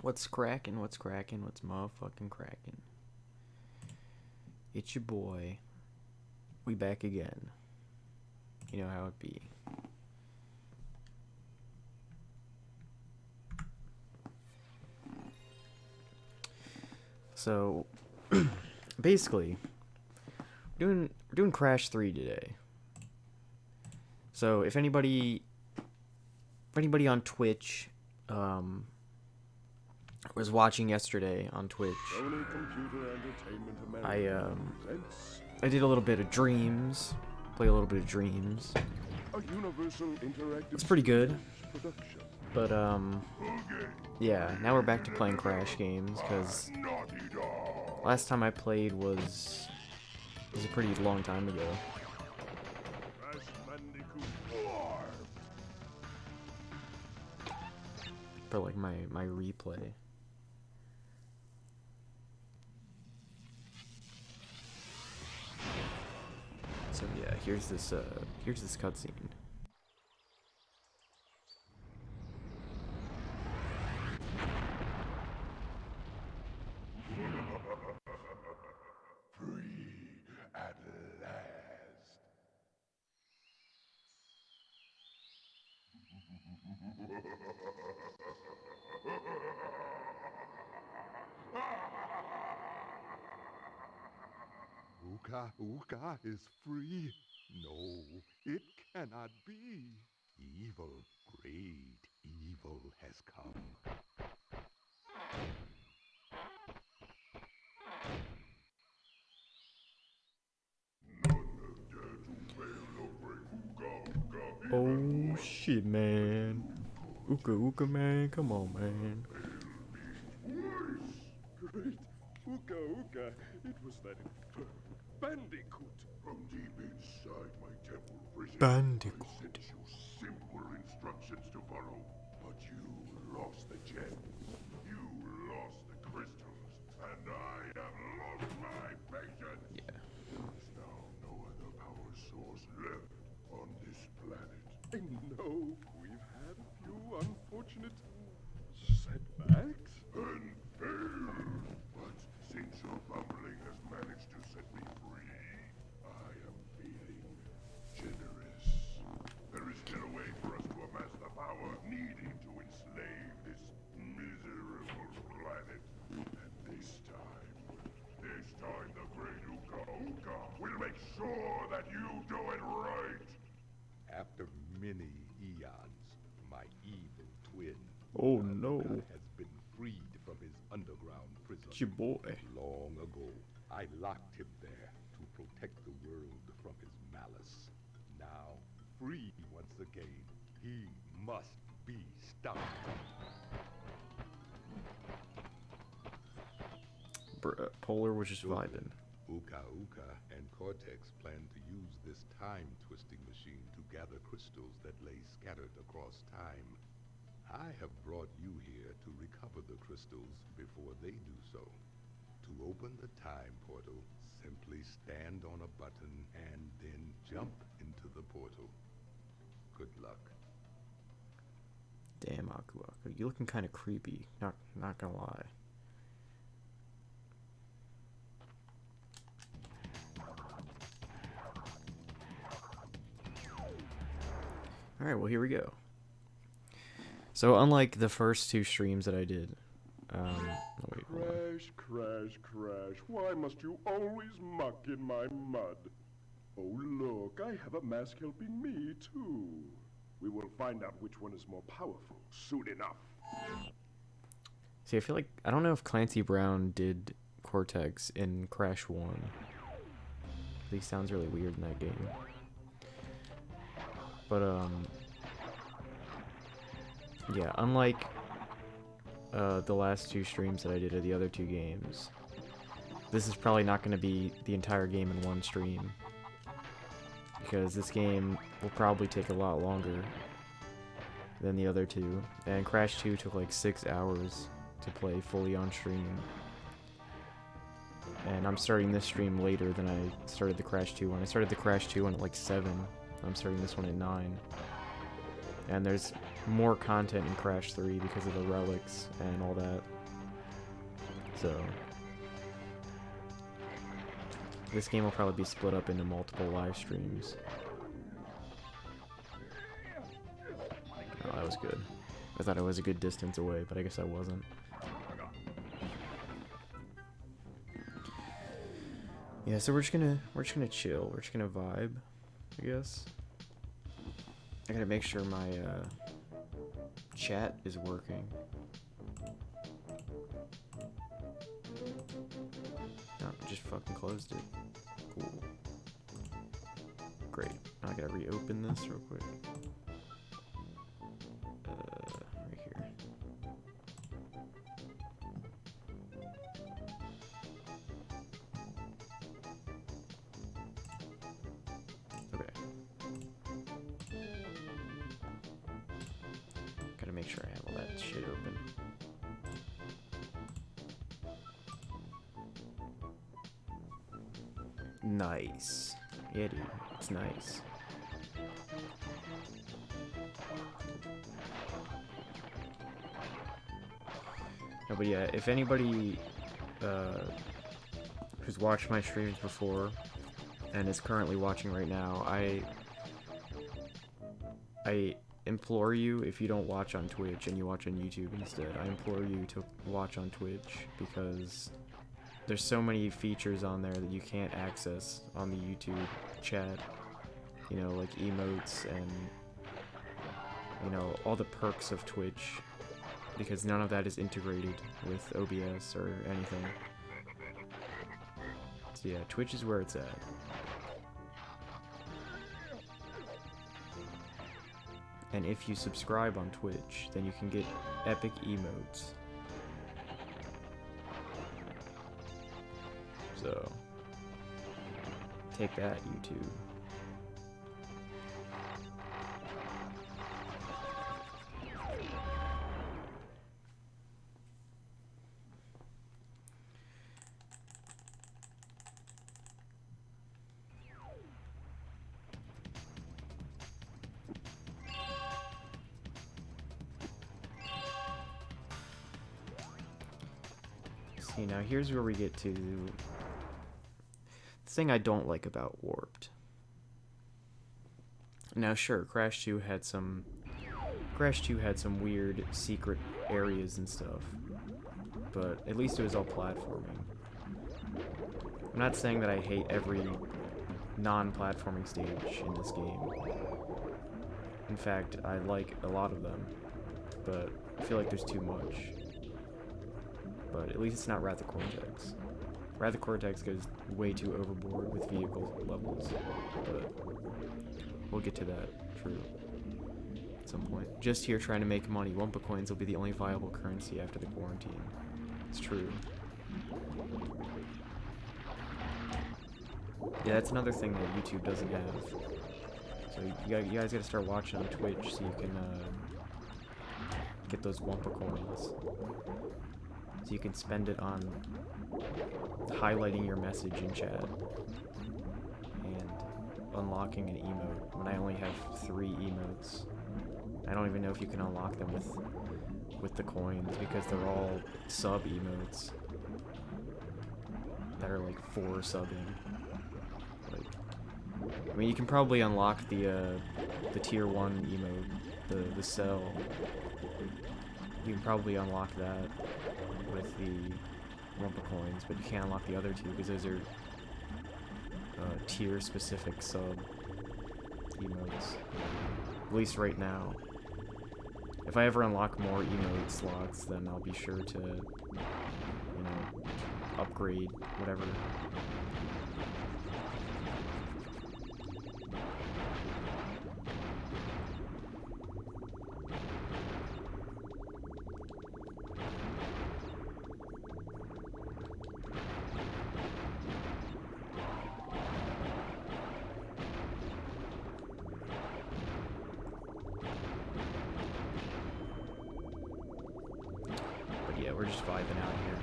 What's cracking? What's cracking? What's motherfucking cracking? It's your boy. We back again. You know how it be. So, basically, we're doing Crash 3 today. So, if anybody on Twitch, was watching yesterday on Twitch, I did a little bit of Dreams, play a little bit of Dreams. It's pretty good. But, yeah, now we're back to playing Crash games, because last time I played was a pretty long time ago. For, like, my replay. So, yeah, here's this cutscene. Free at last. Uka Uka is free? No, it cannot be. Evil, great evil has come. Oh shit, man. Uka Uka, man, come on, man. Great Uka Uka, it was that Bandicoot. From deep inside my temple prison, Bandicoot. I sent you simple instructions to follow, but you lost the gems, you lost the crystals, and I have lost my patience. Yeah. There's now no other power source left on this planet. I know we've had a few unfortunate setbacks and failed, but since your bumbling has managed to set me free, I am feeling generous. There is still a way for us to amass the power needed to enslave this miserable planet. And this time the great Uka Uka will make sure that you do it right. After many eons, my evil twin, Oh Uka no. Uka, has been freed from his underground prison. It's your boy. Long ago, I locked him there to protect the world from his malice. Now, free once again, he must be stopped. Bruh, Polar was just vibing. Uka Uka and Cortex plan to use this time-twisting machine to gather crystals that lay scattered across time. I have brought you here to recover the crystals before they do so. To open the time portal, simply stand on a button and then jump into the portal. Good luck. Damn, Aku Aku. You looking kind of creepy. Not gonna lie. Alright, well, here we go. So, unlike the first two streams that I did, oh, wait, Crash, crash, crash. Why must you always muck in my mud? Oh, look, I have a mask helping me, too. We will find out which one is more powerful soon enough. See, I feel like, I don't know if Clancy Brown did Cortex in Crash 1. He sounds really weird in that game. But, yeah, unlike the last two streams that I did of the other two games, this is probably not going to be the entire game in one stream, because this game will probably take a lot longer than the other two, and Crash 2 took like 6 hours to play fully on stream, and I'm starting this stream later than I started the Crash 2 one. I started the Crash 2 one at like 7, I'm starting this one at 9. And there's more content in Crash 3 because of the relics and all that. So, this game will probably be split up into multiple live streams. Oh, that was good. I thought I was a good distance away, but I guess I wasn't. Yeah, so we're just gonna chill. We're just gonna vibe, I guess. I gotta make sure my chat is working. No, just fucking closed it. Cool. Great. Now I gotta reopen this real quick. make sure I have all that shit open. Nice. Yeah, dude. It's nice. No, but yeah, if anybody who's watched my streams before and is currently watching right now, I implore you, if you don't watch on Twitch and you watch on YouTube instead, I implore you to watch on Twitch, because there's so many features on there that you can't access on the YouTube chat. You know, like emotes and, you know, all the perks of Twitch, because none of that is integrated with OBS or anything. So yeah, Twitch is where it's at. And if you subscribe on Twitch, then you can get epic emotes. So, take that, YouTube. See, now here's where we get to the thing I don't like about Warped. Now sure, Crash 2 had some weird secret areas and stuff, but at least it was all platforming. I'm not saying that I hate every non-platforming stage in this game. In fact, I like a lot of them, but I feel like there's too much. But at least it's not Wrath of Cortex. Wrath of Cortex goes way too overboard with vehicle levels, but we'll get to that, true, at some point. Just here trying to make money, Wumpa coins will be the only viable currency after the quarantine. It's true. Yeah, that's another thing that YouTube doesn't have. So you guys gotta start watching on Twitch so you can get those Wumpa coins. So you can spend it on highlighting your message in chat and unlocking an emote when I only have 3 emotes. I don't even know if you can unlock them with the coins, because they're all sub emotes that are like for subbing. Like, I mean, you can probably unlock the tier 1 emote, the cell. You can probably unlock that with the Wumpa coins, but you can't unlock the other 2 because those are tier-specific sub emotes. At least right now. If I ever unlock more emote slots, then I'll be sure to, you know, upgrade whatever. We're just vibing out here.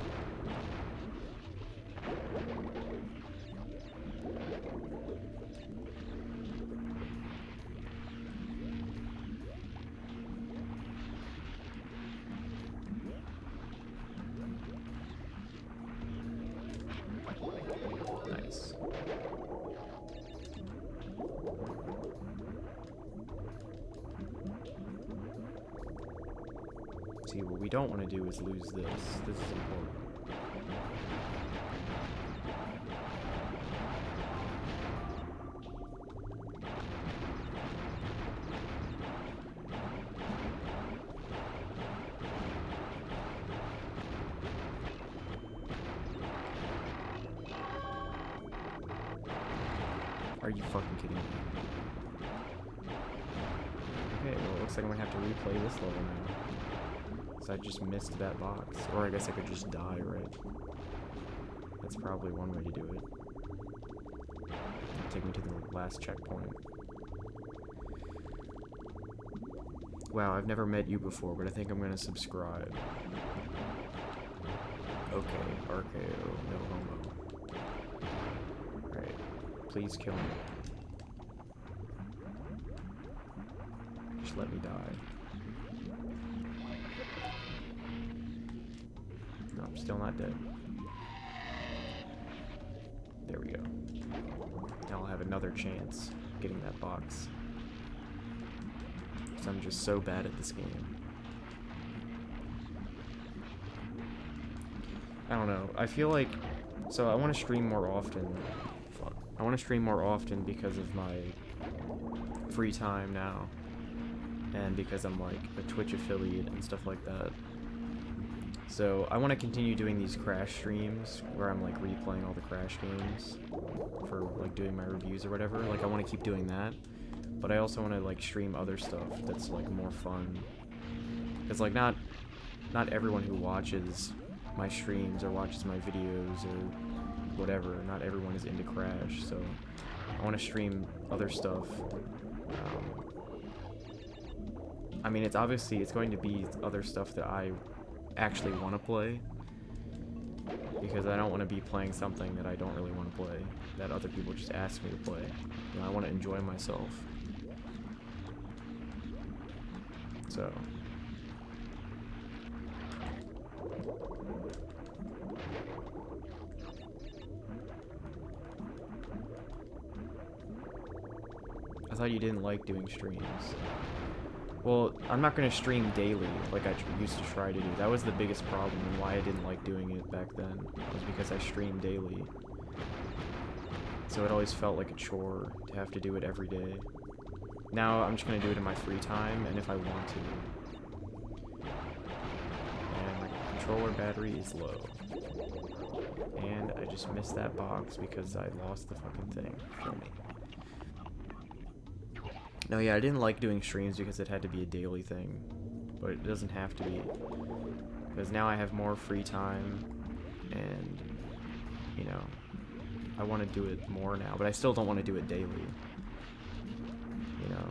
Nice. See, what we don't want to do is lose this. This is important. Are you fucking kidding me? Okay, well, it looks like I'm gonna have to replay this level now. So I just missed that box. Or I guess I could just die, right? That's probably one way to do it. Take me to the last checkpoint. Wow, I've never met you before, but I think I'm gonna subscribe. Okay, RKO, no homo. Alright, please kill me. Just let me die. No, I'm still not dead. There we go. Now I'll have another chance getting that box. Because I'm just so bad at this game. I don't know. I feel like... So I want to stream more often. Fuck. I want to stream more often because of my free time now. And because I'm like a Twitch affiliate and stuff like that. So I want to continue doing these Crash streams where I'm like replaying all the Crash games for like doing my reviews or whatever. Like I want to keep doing that, but I also want to like stream other stuff that's like more fun. Cause like not everyone who watches my streams or watches my videos or whatever, not everyone is into Crash. So I want to stream other stuff. I mean, it's going to be other stuff that I actually want to play, because I don't want to be playing something that I don't really want to play, that other people just ask me to play. You know, I want to enjoy myself. So I thought you didn't like doing streams. Well, I'm not going to stream daily like I used to try to do. That was the biggest problem, and why I didn't like doing it back then, was because I streamed daily. So it always felt like a chore to have to do it every day. Now I'm just going to do it in my free time, and if I want to. And my controller battery is low. And I just missed that box because I lost the fucking thing. Kill me. No, yeah, I didn't like doing streams because it had to be a daily thing, but it doesn't have to be, because now I have more free time, and, you know, I want to do it more now, but I still don't want to do it daily, you know.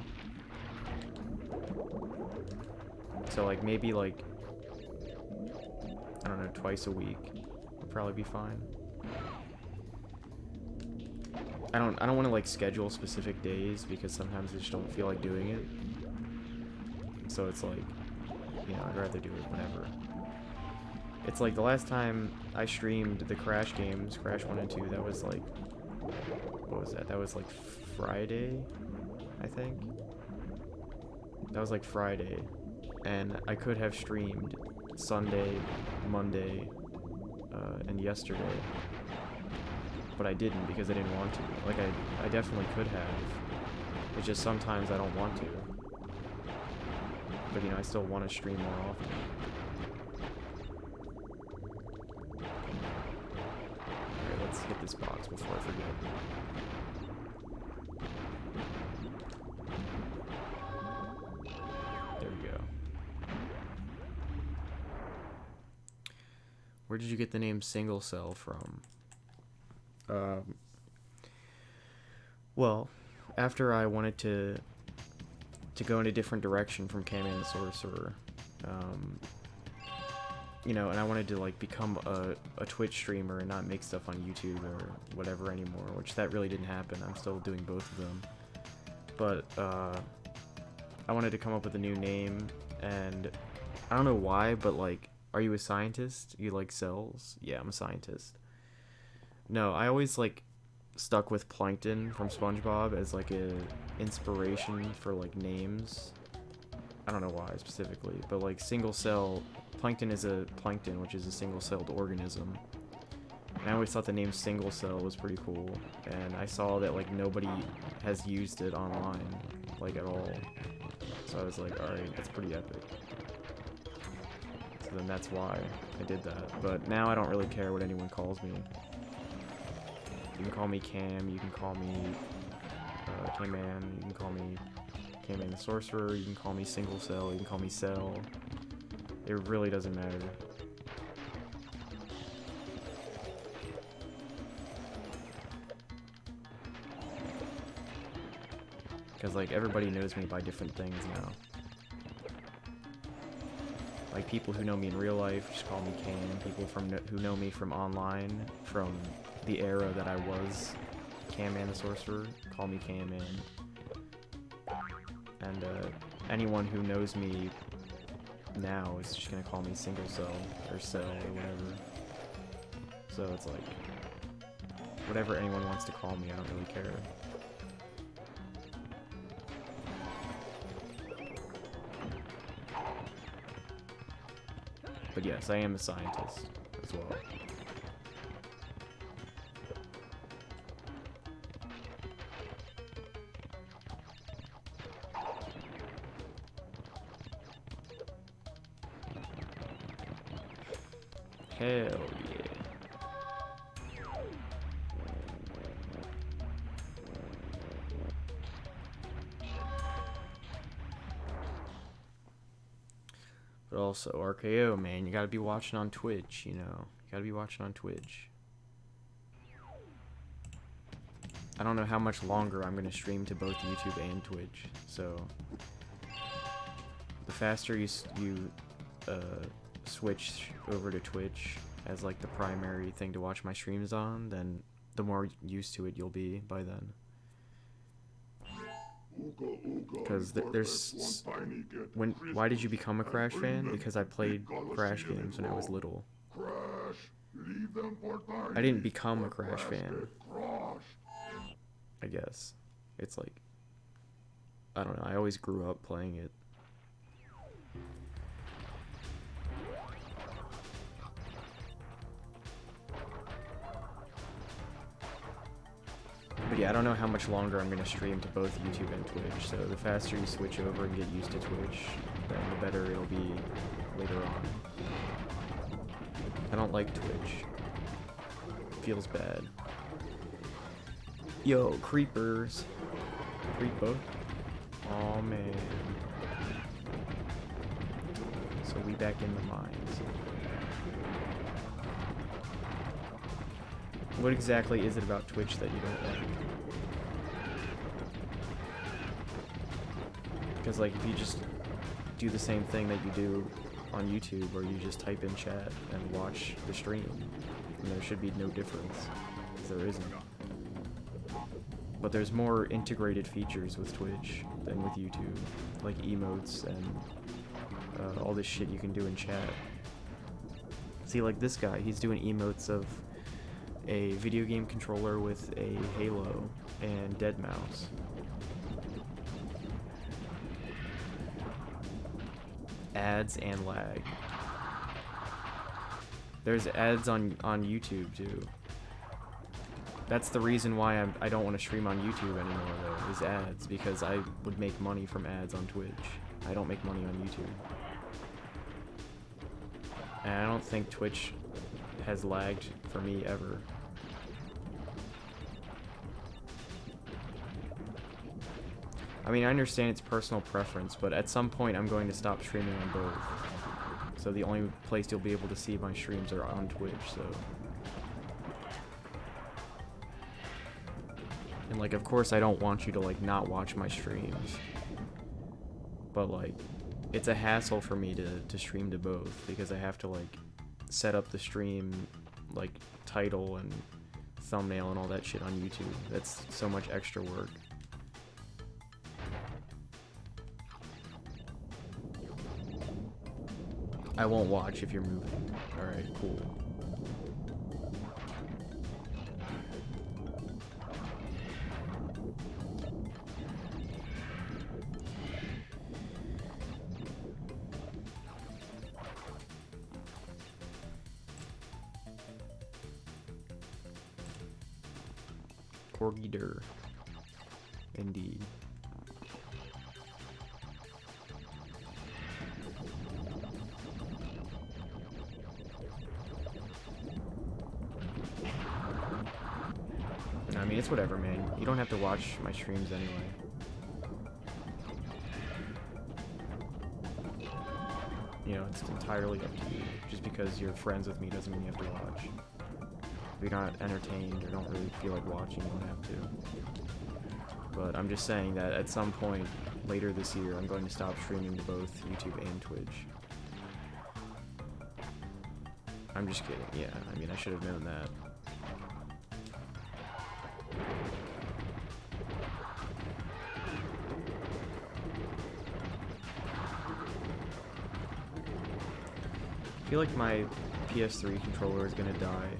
So, like, maybe, like, I don't know, twice a week would probably be fine. I don't want to like schedule specific days because sometimes I just don't feel like doing it. So it's like, you know, I'd rather do it whenever. It's like the last time I streamed the Crash games, Crash 1 and 2, that was like, what was that? That was like Friday, I think. That was like Friday. And I could have streamed Sunday, Monday, and yesterday. But I didn't because I didn't want to. Like, I definitely could have. It's just sometimes I don't want to. But, you know, I still want to stream more often. Alright, let's hit this box before I forget. There we go. Where did you get the name SingleCell from? Well, after I wanted to go in a different direction from K-Man the Sorcerer, you know, and I wanted to, like, become a Twitch streamer and not make stuff on YouTube or whatever anymore, which that really didn't happen. I'm still doing both of them. But, I wanted to come up with a new name, and I don't know why, but, like, are you a scientist? You like cells? Yeah, I'm a scientist. No, I always, like, stuck with Plankton from SpongeBob as, like, a inspiration for, like, names. I don't know why, specifically, but, like, SingleCell, Plankton is a plankton, which is a single-celled organism. And I always thought the name SingleCell was pretty cool, and I saw that, like, nobody has used it online, like, at all. So I was like, alright, that's pretty epic. So then that's why I did that. But now I don't really care what anyone calls me. You can call me Cam, you can call me K-Man, you can call me K-Man the Sorcerer, you can call me SingleCell, you can call me Cell. It really doesn't matter. Because, like, everybody knows me by different things now. Like, people who know me in real life just call me Cam. People who know me from online, from the era that I was Cam Man the Sorcerer, call me Cam Man. And anyone who knows me now is just gonna call me SingleCell or Cell or whatever. So it's like, whatever anyone wants to call me, I don't really care. But yes, I am a scientist as well. Hell yeah. But also, RKO, man, you gotta be watching on Twitch, you know? You gotta be watching on Twitch. I don't know how much longer I'm gonna stream to both YouTube and Twitch, so... The faster you switch over to Twitch as, like, the primary thing to watch my streams on, then the more used to it you'll be by then. Because there's... Why did you become a Crash fan? Because I played Crash games when I was little. I didn't become a Crash fan. I guess. It's like... I don't know, I always grew up playing it. But yeah, I don't know how much longer I'm going to stream to both YouTube and Twitch, so the faster you switch over and get used to Twitch, then the better it'll be later on. I don't like Twitch. It feels bad. Yo, creepers. Creeper. Aw, man. So we back in the mines. What exactly is it about Twitch that you don't like? Because, like, if you just do the same thing that you do on YouTube, where you just type in chat and watch the stream, then there should be no difference, because there isn't. But there's more integrated features with Twitch than with YouTube, like emotes and all this shit you can do in chat. See, like this guy, he's doing emotes of a video game controller with a Halo and dead mouse. Ads and lag. There's ads on YouTube too. That's the reason why I don't want to stream on YouTube anymore though, is ads, because I would make money from ads on Twitch. I don't make money on YouTube. And I don't think Twitch has lagged for me ever. I mean, I understand it's personal preference, but at some point I'm going to stop streaming on both. So the only place you'll be able to see my streams are on Twitch, so... And, like, of course I don't want you to, like, not watch my streams. But, like, it's a hassle for me to stream to both, because I have to, like, set up the stream, like, title and thumbnail and all that shit on YouTube. That's so much extra work. I won't watch if you're moving. Alright, cool. Corgi Dur. Indeed. I mean, it's whatever, man. You don't have to watch my streams anyway. You know, it's entirely up to you. Just because you're friends with me doesn't mean you have to watch. If you're not entertained or don't really feel like watching, you don't have to. But I'm just saying that at some point later this year, I'm going to stop streaming to both YouTube and Twitch. I'm just kidding. Yeah, I mean, I should have known that. I feel like my PS3 controller is gonna die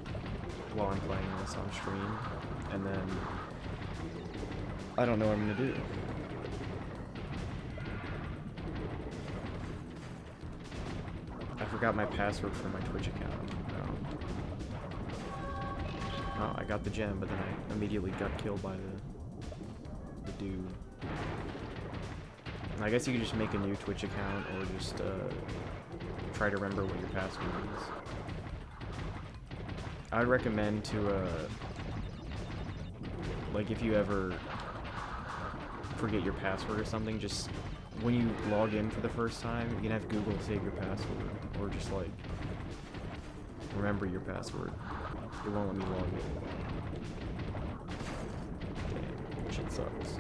while I'm playing this on stream, and then I don't know what I'm gonna do. I forgot my password for my Twitch account. Oh, I got the gem, but then I immediately got killed by the dude. I guess you could just make a new Twitch account, or just try to remember what your password is. I'd recommend to, like, if you ever forget your password or something, just when you log in for the first time, you can have Google save your password, or just, like, remember your password. It won't let me log in. Damn, shit sucks.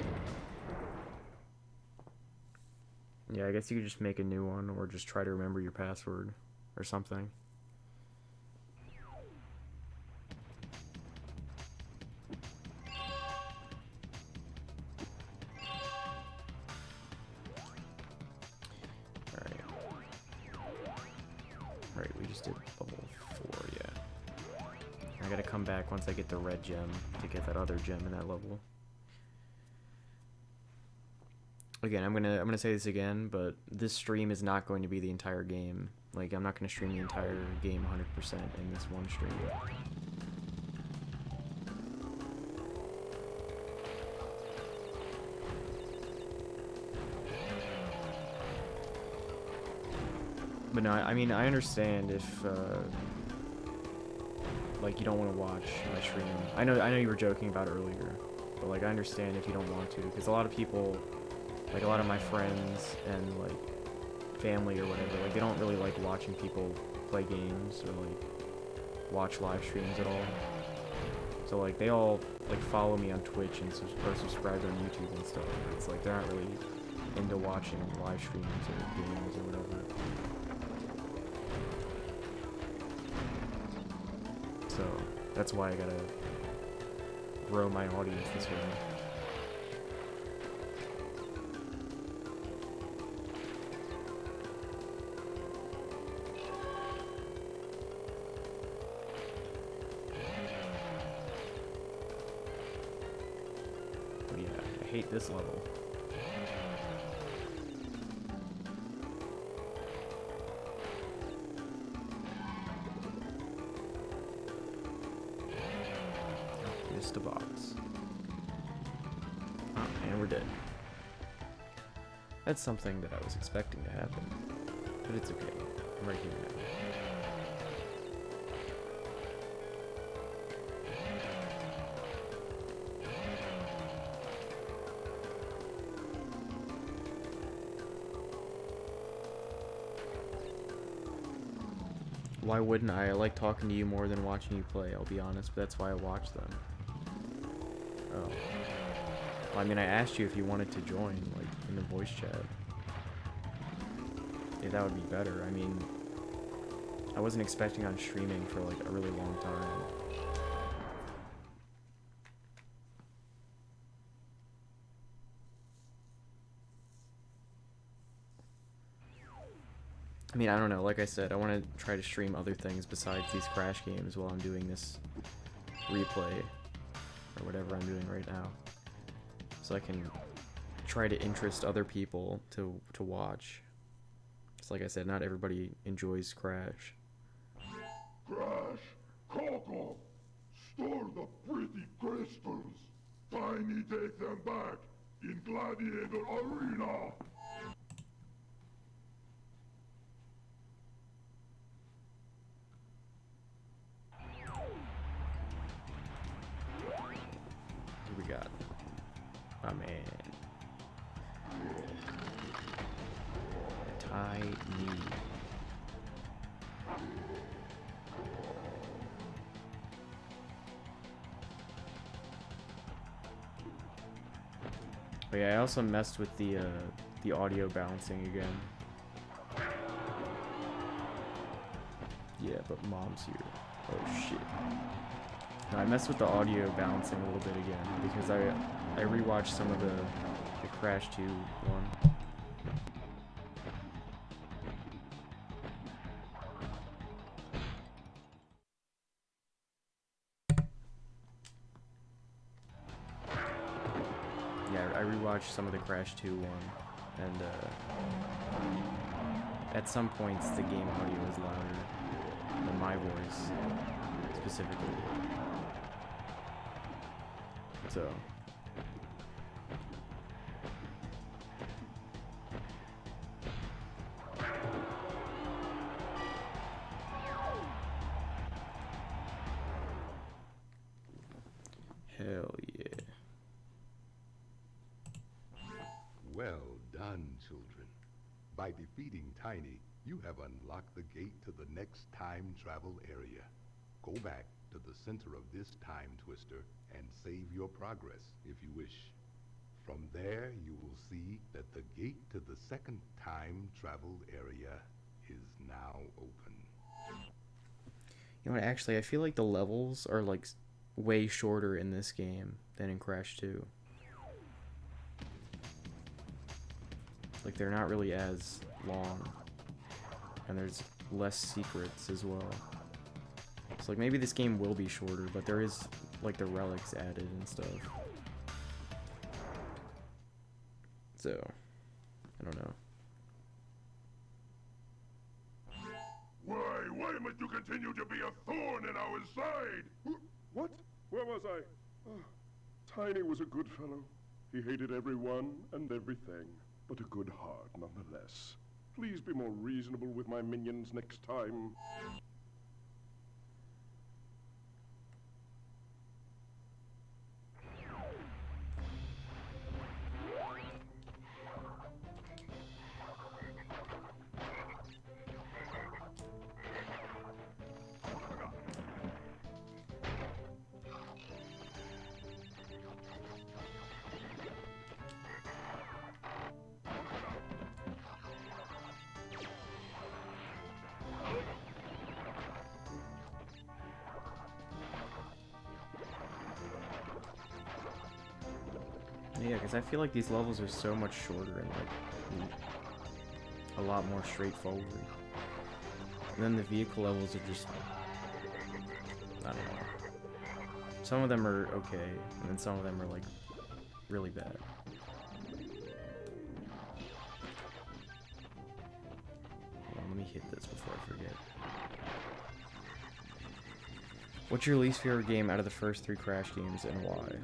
Yeah, I guess you could just make a new one, or just try to remember your password, or something. Alright, we just did level 4, yeah. I gotta come back once I get the red gem to get that other gem in that level. Again, I'm gonna say this again, but this stream is not going to be the entire game. Like, I'm not gonna stream the entire game 100% in this one stream. But no, I mean, I understand if, like, you don't want to watch my stream. I know you were joking about it earlier, but, like, I understand if you don't want to, because a lot of people, like, a lot of my friends and, like, family or whatever, like, they don't really like watching people play games or, like, watch live streams at all. So, like, they all, like, follow me on Twitch and or subscribe on YouTube and stuff. It's like they're not really into watching live streams or games or whatever. So, that's why I gotta grow my audience this way. But yeah, I hate this level. Missed a box. Oh, and we're dead. That's something that I was expecting to happen. But it's okay. I'm right here now. Why wouldn't I? I like talking to you more than watching you play, I'll be honest, but that's why I watch them. Oh. Well, I mean, I asked you if you wanted to join, like, in the voice chat. Yeah, that would be better. I mean, I wasn't expecting on streaming for, like, a really long time. I mean, I don't know. Like I said, I want to try to stream other things besides these Crash games while I'm doing this replay, or whatever I'm doing right now. So I can try to interest other people to watch. Just like I said, not everybody enjoys Crash. Crash, Coco, store the pretty crystals. Tiny take them back in Gladiator Arena. Who we got? My man. Tiny. But yeah, I also messed with the audio balancing again. Yeah, but mom's here. Oh shit. No, I messed with the audio balancing a little bit again because I rewatched some of the Crash 2 one. Yeah, I rewatched some of the Crash 2 one, and at some points the game audio is louder than my voice, specifically. So. Hell yeah. Well done, children. By defeating Tiny, you have unlocked the gate to the next time travel area. Go back to the center of this time twister and save your progress if you wish. From there, you will see that the gate to the second time travel area is now open. You know what, actually, I feel like the levels are, like, way shorter in this game than in Crash 2. Like, they're not really as long. And there's less secrets as well. So, like, maybe this game will be shorter, but there is, like, the relics added and stuff. So, I don't know. Why must you continue to be a thorn in our side? What? Where was I? Oh, Tiny was a good fellow. He hated everyone and everything, but a good heart nonetheless. Please be more reasonable with my minions next time. Yeah, because I feel like these levels are so much shorter and, like, a lot more straightforward. And then the vehicle levels are just, I don't know. Some of them are okay, and then some of them are, like, really bad. Hold on, let me hit this before I forget. What's your least favorite game out of the first 3 Crash games, and why?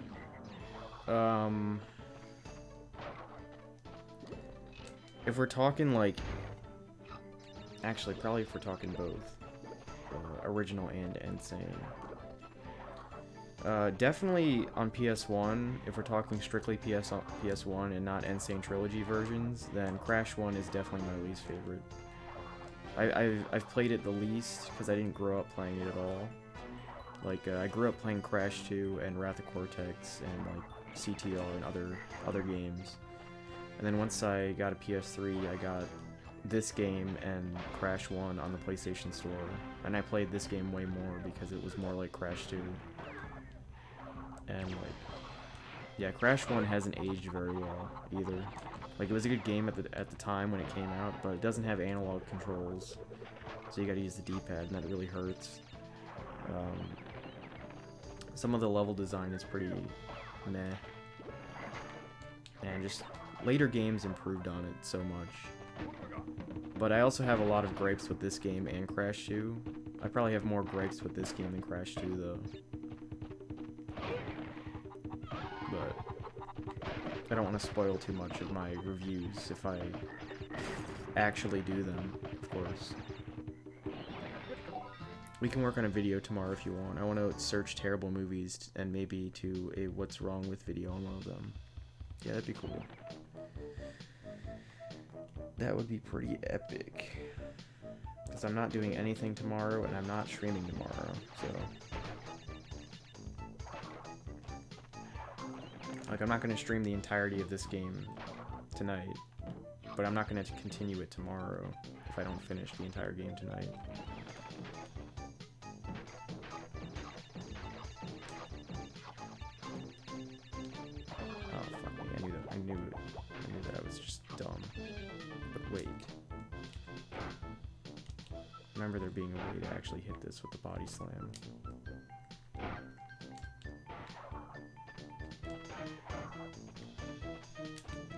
If we're talking, like, actually, probably if we're talking both, original and Insane. Definitely on PS1, if we're talking strictly PS1 and not Insane Trilogy versions, then Crash 1 is definitely my least favorite. I've played it the least, because I didn't grow up playing it at all. Like, I grew up playing Crash 2 and Wrath of Cortex and, like, CTR and other games. And then once I got a PS3, I got this game and Crash 1 on the PlayStation Store. And I played this game way more because it was more like Crash 2. And, like, yeah, Crash 1 hasn't aged very well either. Like, it was a good game at the time when it came out, but it doesn't have analog controls. So you gotta use the D-pad, and that really hurts. Some of the level design is pretty meh. And just later games improved on it so much. But I also have a lot of gripes with this game and Crash 2. I probably have more gripes with this game than Crash 2, though. But I don't want to spoil too much of my reviews if I actually do them, of course. We can work on a video tomorrow if you want. I want to search terrible movies and maybe do a what's wrong with video on one of them. Yeah, that'd be cool. That would be pretty epic. Because I'm not doing anything tomorrow and I'm not streaming tomorrow, so... Like, I'm not going to stream the entirety of this game tonight, but I'm not going to continue it tomorrow if I don't finish the entire game tonight. remember there being a way to actually hit this with the body slam.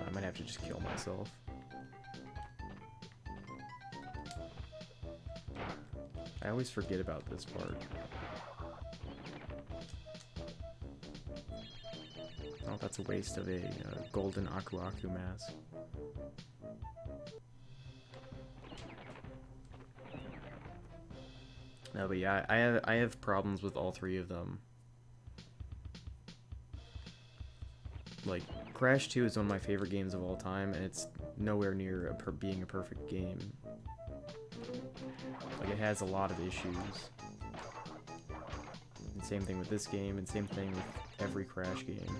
I might have to just kill myself. I always forget about this part. Oh, that's a waste of a golden Aku Aku mask. No, but yeah, I have problems with all three of them. Like, Crash 2 is one of my favorite games of all time, and it's nowhere near being a perfect game. Like, it has a lot of issues. And same thing with this game, and same thing with every Crash game.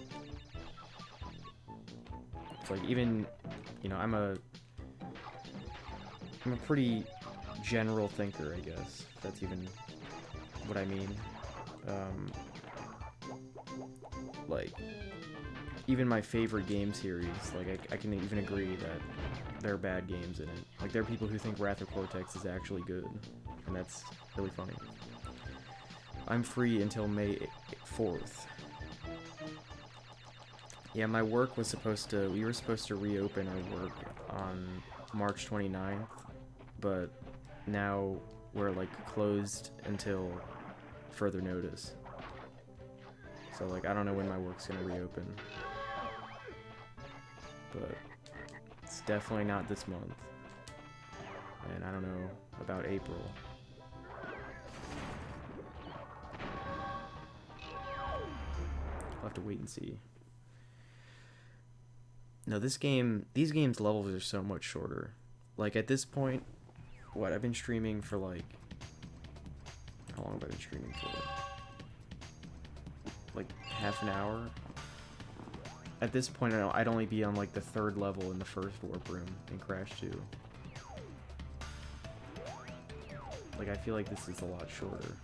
It's like, even, you know, I'm a pretty general thinker, I guess, if that's even what I mean. Like, even my favorite game series, like, I can even agree that there are bad games in it. Like, there are people who think Wrath of Cortex is actually good, and that's really funny. I'm free until May 4th. Yeah, my work was we were supposed to reopen our work on March 29th, but now we're, like, closed until further notice. So, like, I don't know when my work's gonna reopen. But it's definitely not this month. And I don't know about April. I'll have to wait and see. No, these games' levels are so much shorter. Like, at this point, what, I've been streaming for, like, how long have I been streaming for? Like, half an hour? At this point, I'd only be on, like, the 3rd level in the first warp room in Crash 2. Like, I feel like this is a lot shorter.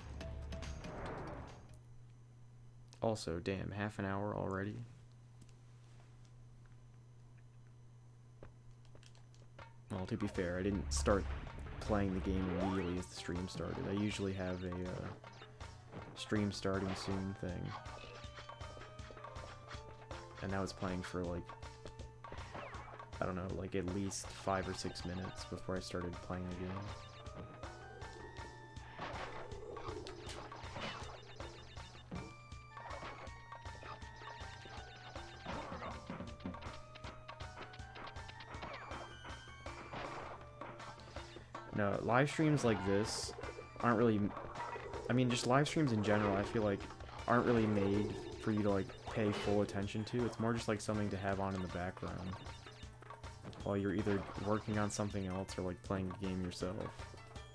Also, damn, half an hour already? Well, to be fair, I didn't start playing the game immediately as the stream started. I usually have a stream starting soon thing. And that was playing for, like, I don't know, like at least 5 or 6 minutes before I started playing the game. No, live streams like this aren't really, I mean, just live streams in general, I feel like, aren't really made for you to, like, pay full attention to. It's more just like something to have on in the background while you're either working on something else or, like, playing the game yourself.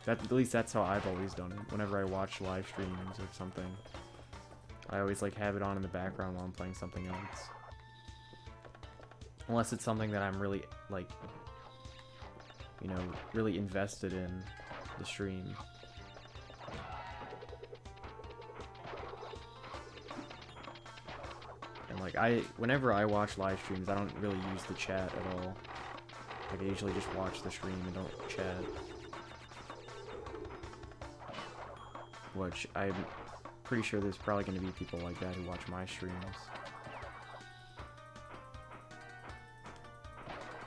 At least that's how I've always done it. Whenever I watch live streams or something, I always, like, have it on in the background while I'm playing something else. Unless it's something that I'm really, like, you know, really invested in the stream. And, like, whenever I watch live streams, I don't really use the chat at all. Like, I usually just watch the stream and don't chat. Which, I'm pretty sure there's probably going to be people like that who watch my streams.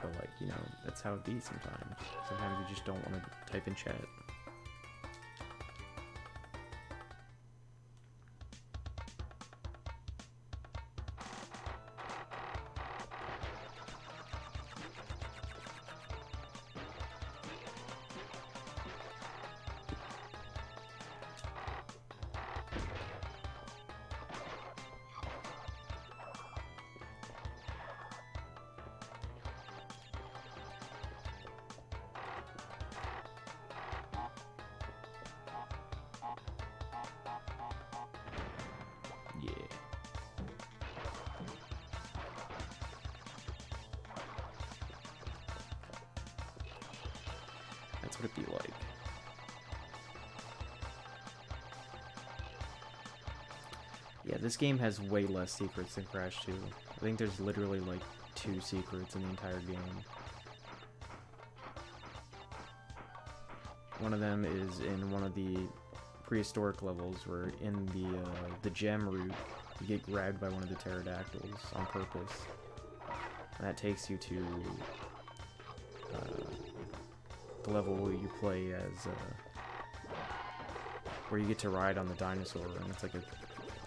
But, like, you know, that's how it be sometimes. Sometimes you just don't want to type in chat. That's what it'd be like. Yeah, this game has way less secrets than Crash 2. I think there's literally, like, 2 secrets in the entire game. One of them is in one of the prehistoric levels where in the gem route you get grabbed by one of the pterodactyls on purpose. And that takes you to the level where you play as where you get to ride on the dinosaur, and it's like a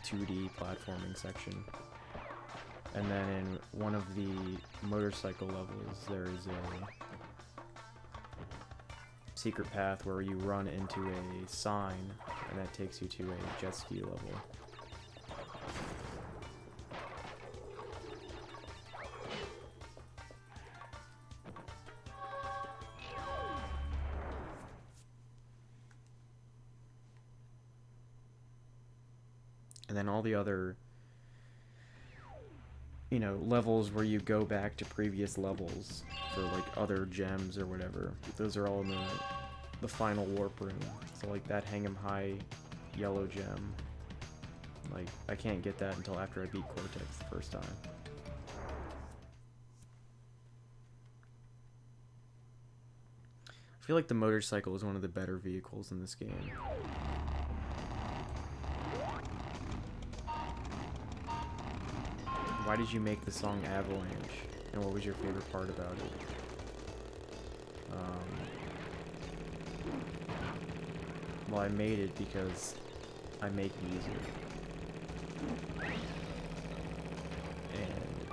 2D platforming section. And then in one of the motorcycle levels, there is a secret path where you run into a sign, and that takes you to a jet ski level. And then all the other, you know, levels where you go back to previous levels for like other gems or whatever, those are all in the final warp room. So like that Hang 'em High yellow gem, like I can't get that until after I beat Cortex the first time. I feel like the motorcycle is one of the better vehicles in this game. Why did you make the song Avalanche? And what was your favorite part about it? Well, I made it because I make music. And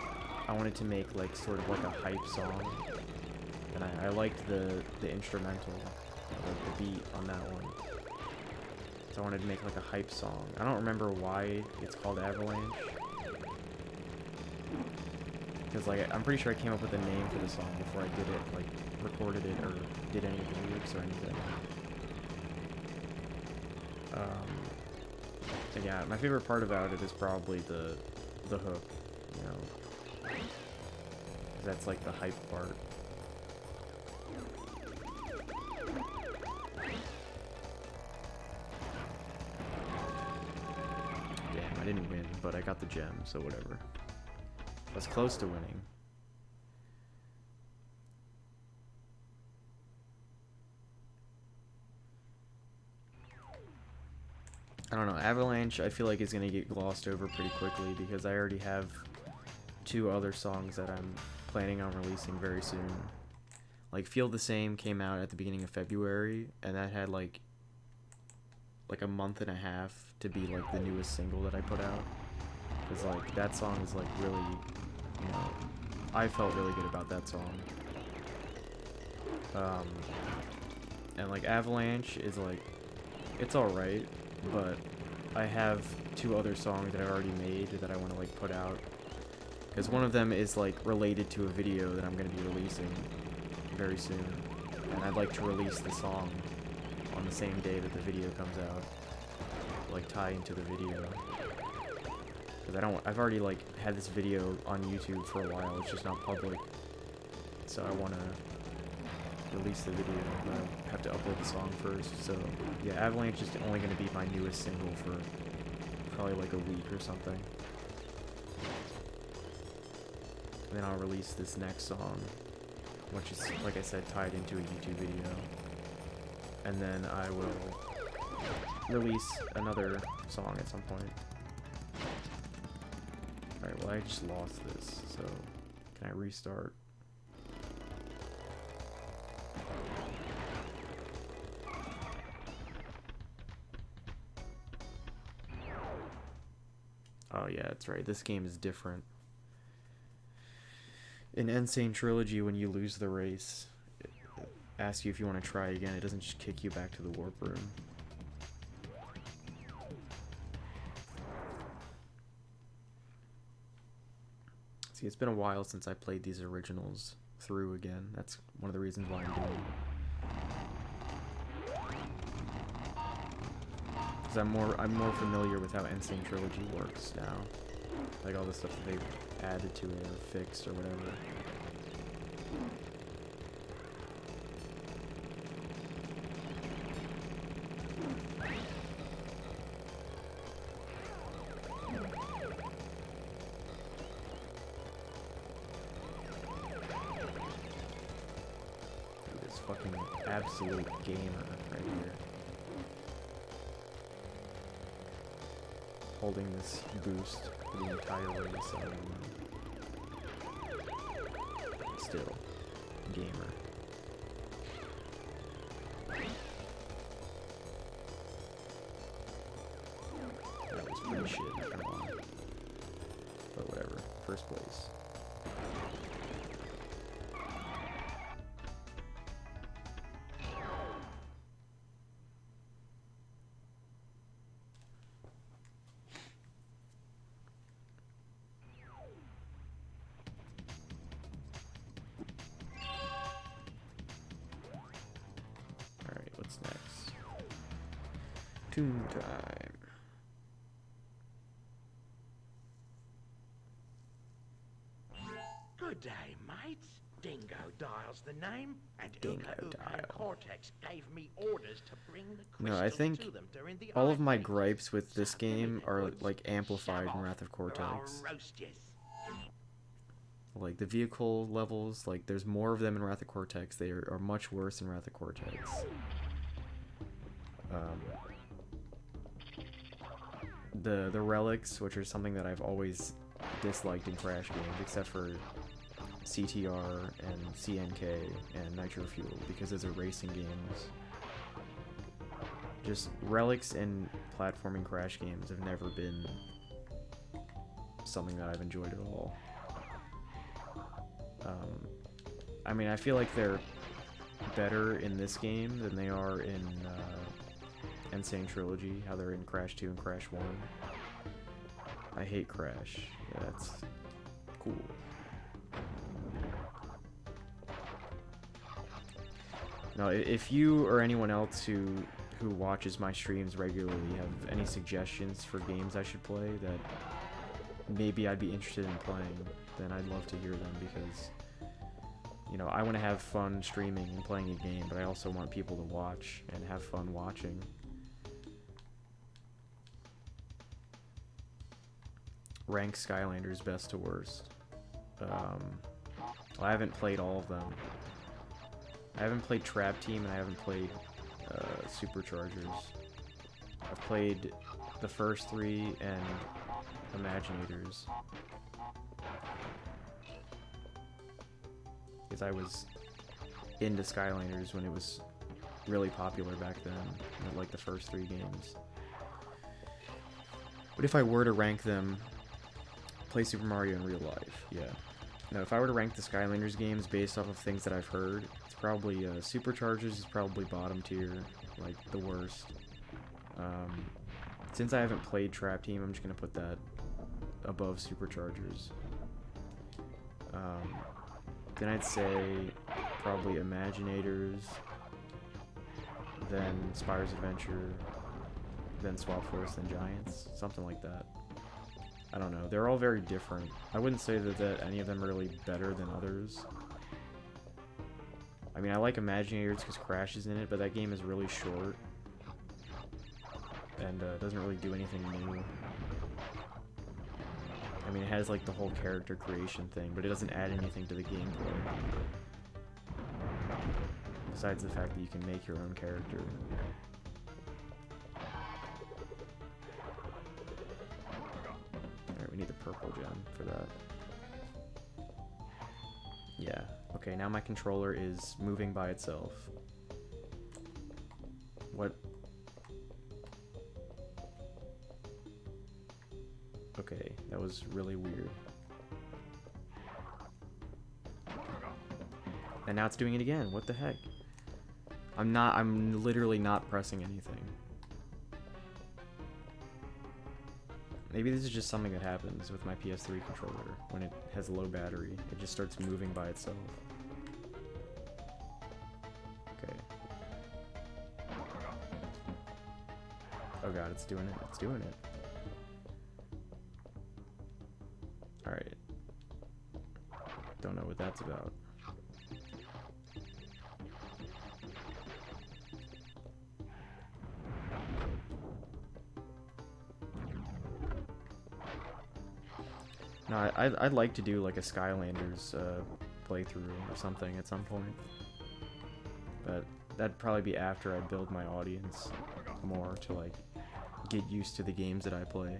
I wanted to make like sort of like a hype song. And I liked the instrumental, like the beat on that one. So I wanted to make like a hype song. I don't remember why it's called Avalanche. Because like I'm pretty sure I came up with a name for the song before I did it, like recorded it or did any of the lyrics or anything. Yeah, my favorite part about it is probably the hook, you know. 'Cause that's like the hype part. Damn, I didn't win, but I got the gem, so whatever. I was close to winning. I don't know, Avalanche I feel like is gonna get glossed over pretty quickly because I already have 2 other songs that I'm planning on releasing very soon. Like Feel the Same came out at the beginning of February, and that had like a month and a half to be like the newest single that I put out. Because like that song is like really, you know, I felt really good about that song. And like Avalanche is like, it's alright, but I have 2 other songs that I've already made that I want to like put out. Because one of them is like related to a video that I'm going to be releasing very soon. And I'd like to release the song on the same day that the video comes out. Like tie into the video. Because I've already like had this video on YouTube for a while, it's just not public. So I want to release the video, but I have to upload the song first. So yeah, Avalanche is only going to be my newest single for probably like a week or something. And then I'll release this next song, which is, like I said, tied into a YouTube video. And then I will release another song at some point. Alright, well I just lost this, so can I restart? Oh yeah, that's right, this game is different. In Insane Trilogy, when you lose the race, it asks you if you want to try again, it doesn't just kick you back to the warp room. See, it's been a while since I played these originals through again. That's one of the reasons why I'm doing it. Because I'm more familiar with how Insane Trilogy works now. Like all the stuff that they've added to it or fixed or whatever. This fucking absolute gamer right here. Holding this boost for the entire race. I don't know. Still, gamer. That was pretty shit, not gonna lie. But whatever. First place. Alright, what's next? Toon time. Good day, mates. Dingo Dial's the name, and Dingo Uka Uka and Dial. Cortex gave me orders to bring the crystal No, I think to them during the all of my ice age. gripes with this So give me game the are goods. like amplified Shove in off, Wrath of or I'll Cortex. roast yous. Like the vehicle levels, like there's more of them in Wrath of Cortex. They are much worse in Wrath of Cortex. The relics, which are something that I've always disliked in Crash games, except for CTR and CNK and Nitro Fuel, because those are racing games. Just relics in platforming Crash games have never been something that I've enjoyed at all. I mean, I feel like they're better in this game than they are in Insane Trilogy, how they're in Crash 2 and Crash 1. I hate Crash. That's cool. Now, if you or anyone else who watches my streams regularly have any suggestions for games I should play that maybe I'd be interested in playing, then I'd love to hear them, because, you know, I want to have fun streaming and playing a game, but I also want people to watch and have fun watching. Rank Skylanders best to worst. Well, I haven't played all of them. I haven't played Trap Team, and I haven't played Superchargers. I've played the first three and Imaginators. Because I was into Skylanders when it was really popular back then, like the first three games. But if I were to rank them, play Super Mario in real life, yeah. No, if I were to rank the Skylanders games based off of things that I've heard, it's probably Superchargers is probably bottom tier, like the worst. Since I haven't played Trap Team, I'm just gonna put that above Superchargers. Then I'd say probably Imaginators, then Spyro's Adventure, then Swap Force, then Giants, something like that. I don't know. They're all very different. I wouldn't say that any of them are really better than others. I mean, I like Imaginators because Crash is in it, but that game is really short and doesn't really do anything new. I mean, it has like the whole character creation thing, but it doesn't add anything to the gameplay. Besides the fact that you can make your own character. Alright, we need the purple gem for that. Yeah. Okay, now my controller is moving by itself. What? Okay, that was really weird. And now it's doing it again. What the heck? I'm literally not pressing anything. Maybe this is just something that happens with my PS3 controller when it has low battery. It just starts moving by itself. Okay. Oh god, it's doing it. It's doing it. Alright. Don't know what that's about. No, I'd like to do like a Skylanders playthrough or something at some point. But that'd probably be after I build my audience more to like get used to the games that I play.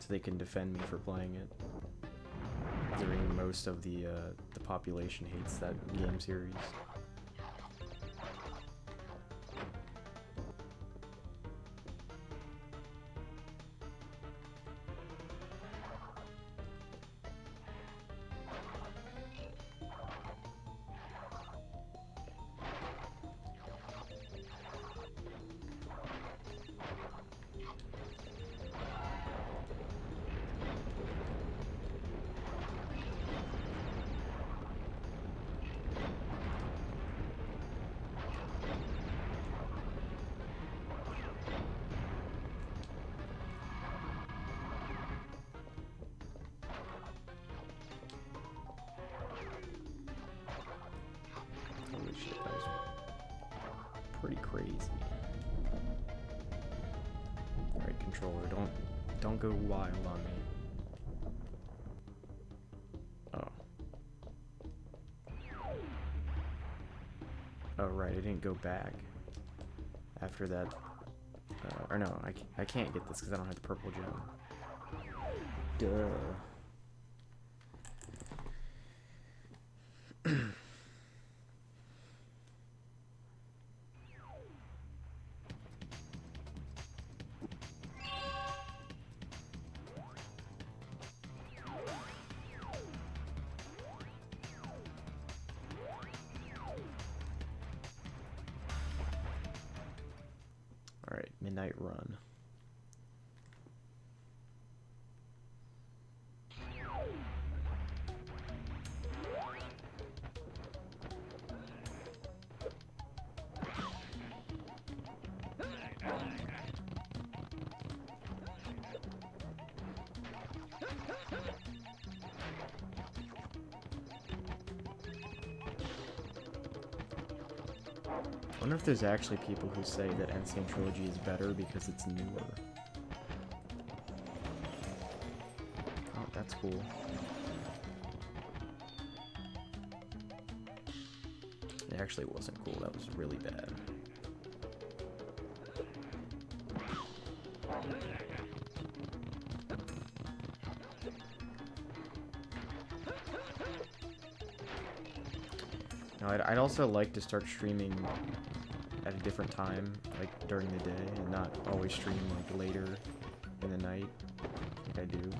So they can defend me for playing it. Considering most of the population hates that game series. Holy shit, that was pretty crazy. Alright, controller, don't go wild on me. Oh. Oh right, I didn't go back after that. Or no, I can't get this because I don't have the purple gem. Duh. Alright, Midnight Run. I wonder if there's actually people who say that Insane Trilogy is better because it's newer. Oh, that's cool. It actually wasn't cool, that was really bad. Now, I'd also like to start streaming at a different time, like during the day, and not always stream like later in the night, like I do.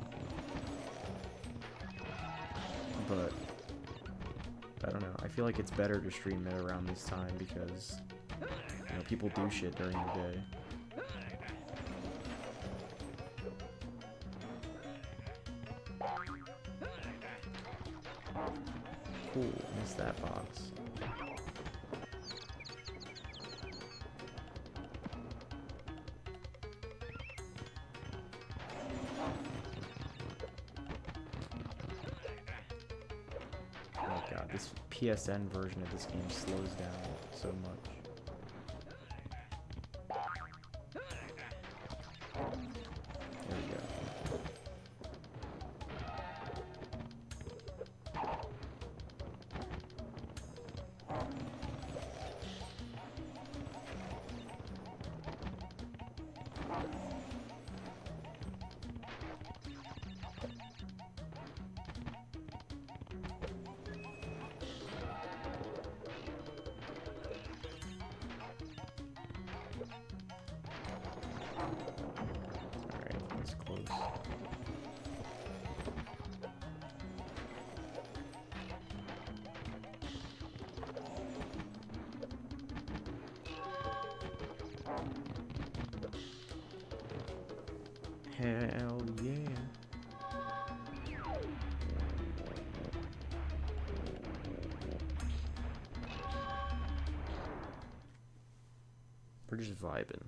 But I don't know. I feel like it's better to stream it around this time because you know people do shit during the day. Cool, missed that box. Oh god, this PSN version of this game slows down so much. There we go. Alright, that's close. Hell yeah. We're just vibing.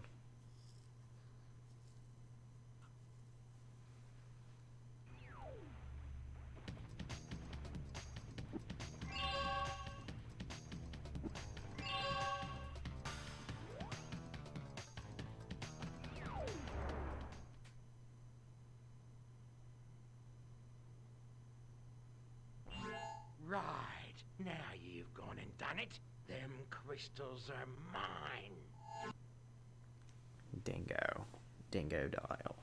on it. Them crystals are mine. Dingo. Dingo dial.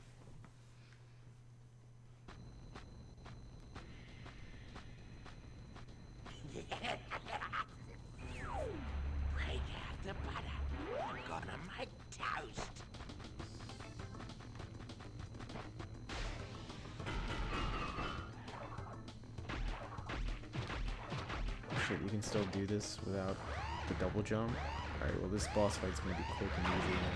Break out the butter. I'm gonna make toast. Shit, you can still do this without the double jump? Alright, well this boss fight's gonna be quick and easy then.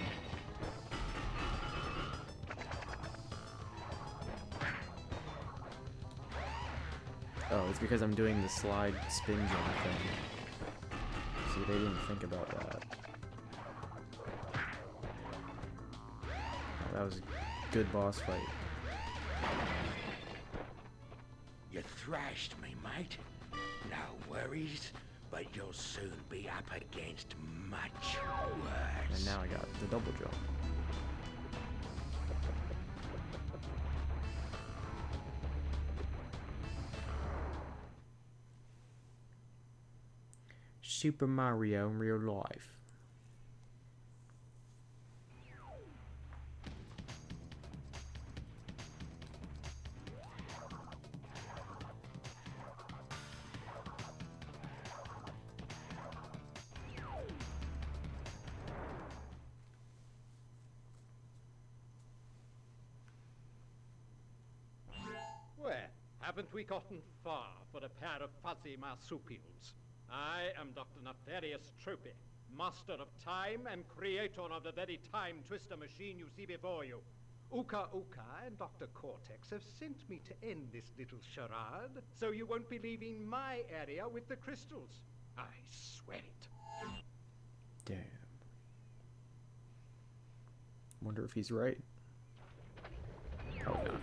Oh, it's because I'm doing the slide spin jump thing. See, they didn't think about that. Oh, that was a good boss fight. You thrashed me, mate. No worries, but you'll soon be up against much worse. And now I got the double jump. Super Mario in real life. Well, haven't we gotten far for a pair of fuzzy marsupials? I am Dr. Nefarious Tropy, master of time and creator of the very time twister machine you see before you. Uka Uka and Dr. Cortex have sent me to end this little charade, so you won't be leaving my area with the crystals. I swear it. Damn. Wonder if he's right. Probably not.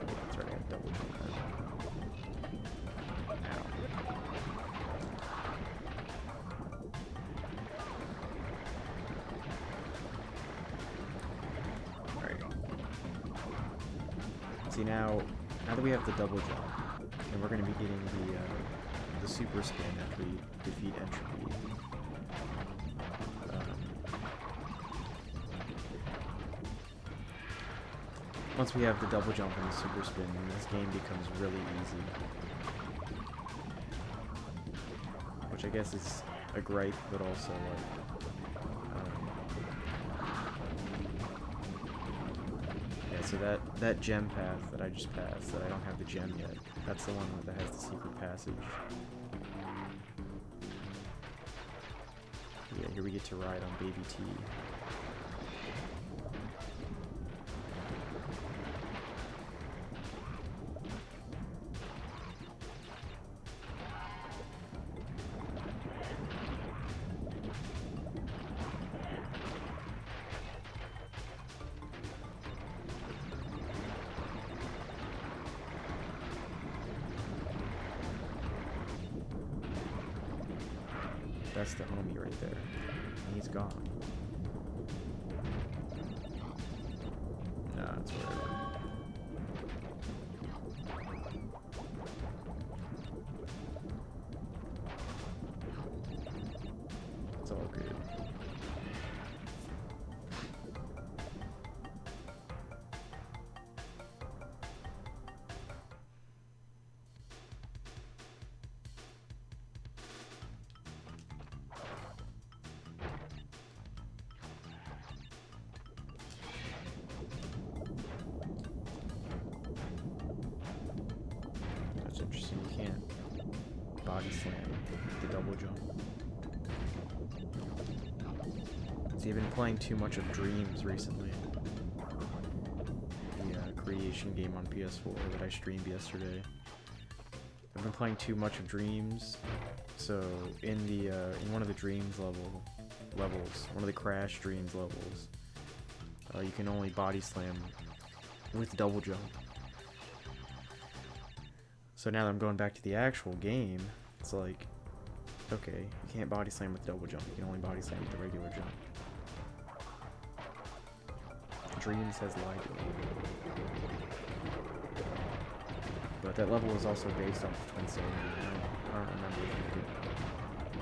That's right, I got double jump there. Ow. Alright. See now that we have the double jump, and we're going to be getting the super spin after we defeat Entropy. Once we have the double jump and the super spin, this game becomes really easy. Which I guess is a gripe, but also yeah, so that gem path that I just passed, that I don't have the gem yet, that's the one that has the secret passage. Yeah, here we get to ride on Baby T. That's the homie right there. And he's gone. Nah, it's whatever. It's all good. That's interesting. You can't body slam the double jump. See, I've been playing too much of Dreams recently. The creation game on PS4 that I streamed yesterday. I've been playing too much of Dreams, so in one of the Dreams levels, one of the Crash Dreams levels, you can only body slam with double jump. So now that I'm going back to the actual game, it's like, okay, you can't body slam with double jump, you can only body slam with the regular jump. streams has lied to me. But that level was also based off of Twin City. I don't remember if you could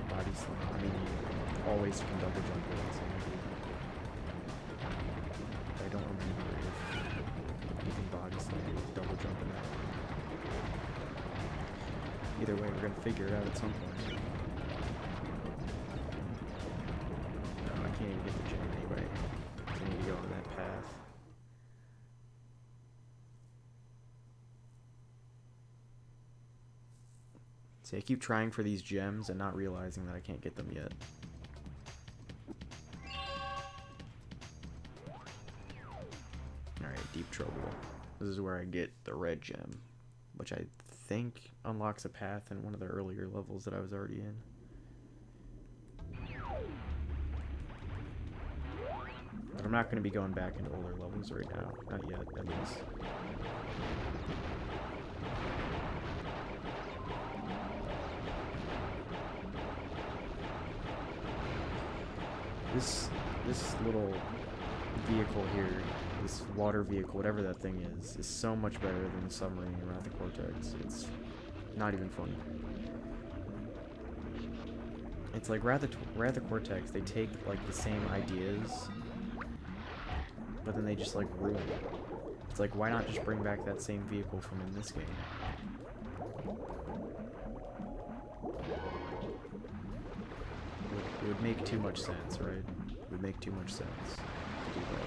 body slam. I mean, you always can double jump with it. I don't remember if you can body slam with double jump in that. Either way, we're gonna figure it out at some point. No, I can't even get the gem anyway. I need to go on that path. See, I keep trying for these gems and not realizing that I can't get them yet. Alright, deep trouble. This is where I get the red gem, which I think unlocks a path in one of the earlier levels that I was already in. But I'm not going to be going back into older levels right now. Not yet, at least. This little vehicle here, this water vehicle, whatever that thing is so much better than the submarine around the Cortex. It's not even funny. It's like Wrath of Cortex, they take like the same ideas, but then they just like ruin it. It's like, why not just bring back that same vehicle from in this game? It would make too much sense, right? It would make too much sense to do that.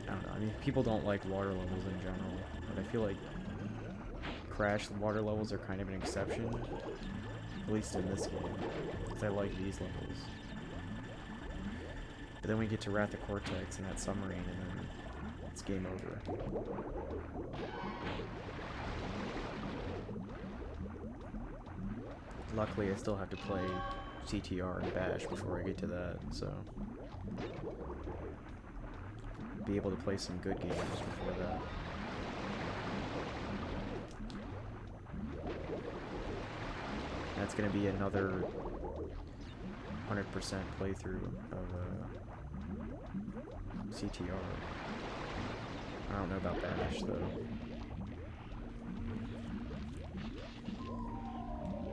I don't know, I mean, people don't like water levels in general, but I feel like Crash water levels are kind of an exception, at least in this game, because I like these levels. But then we get to Wrath of Cortex and that submarine, and then it's game over. Luckily, I still have to play CTR and Bash before I get to that, so be able to play some good games before that. That's going to be another 100% playthrough of CTR. I don't know about Bash though,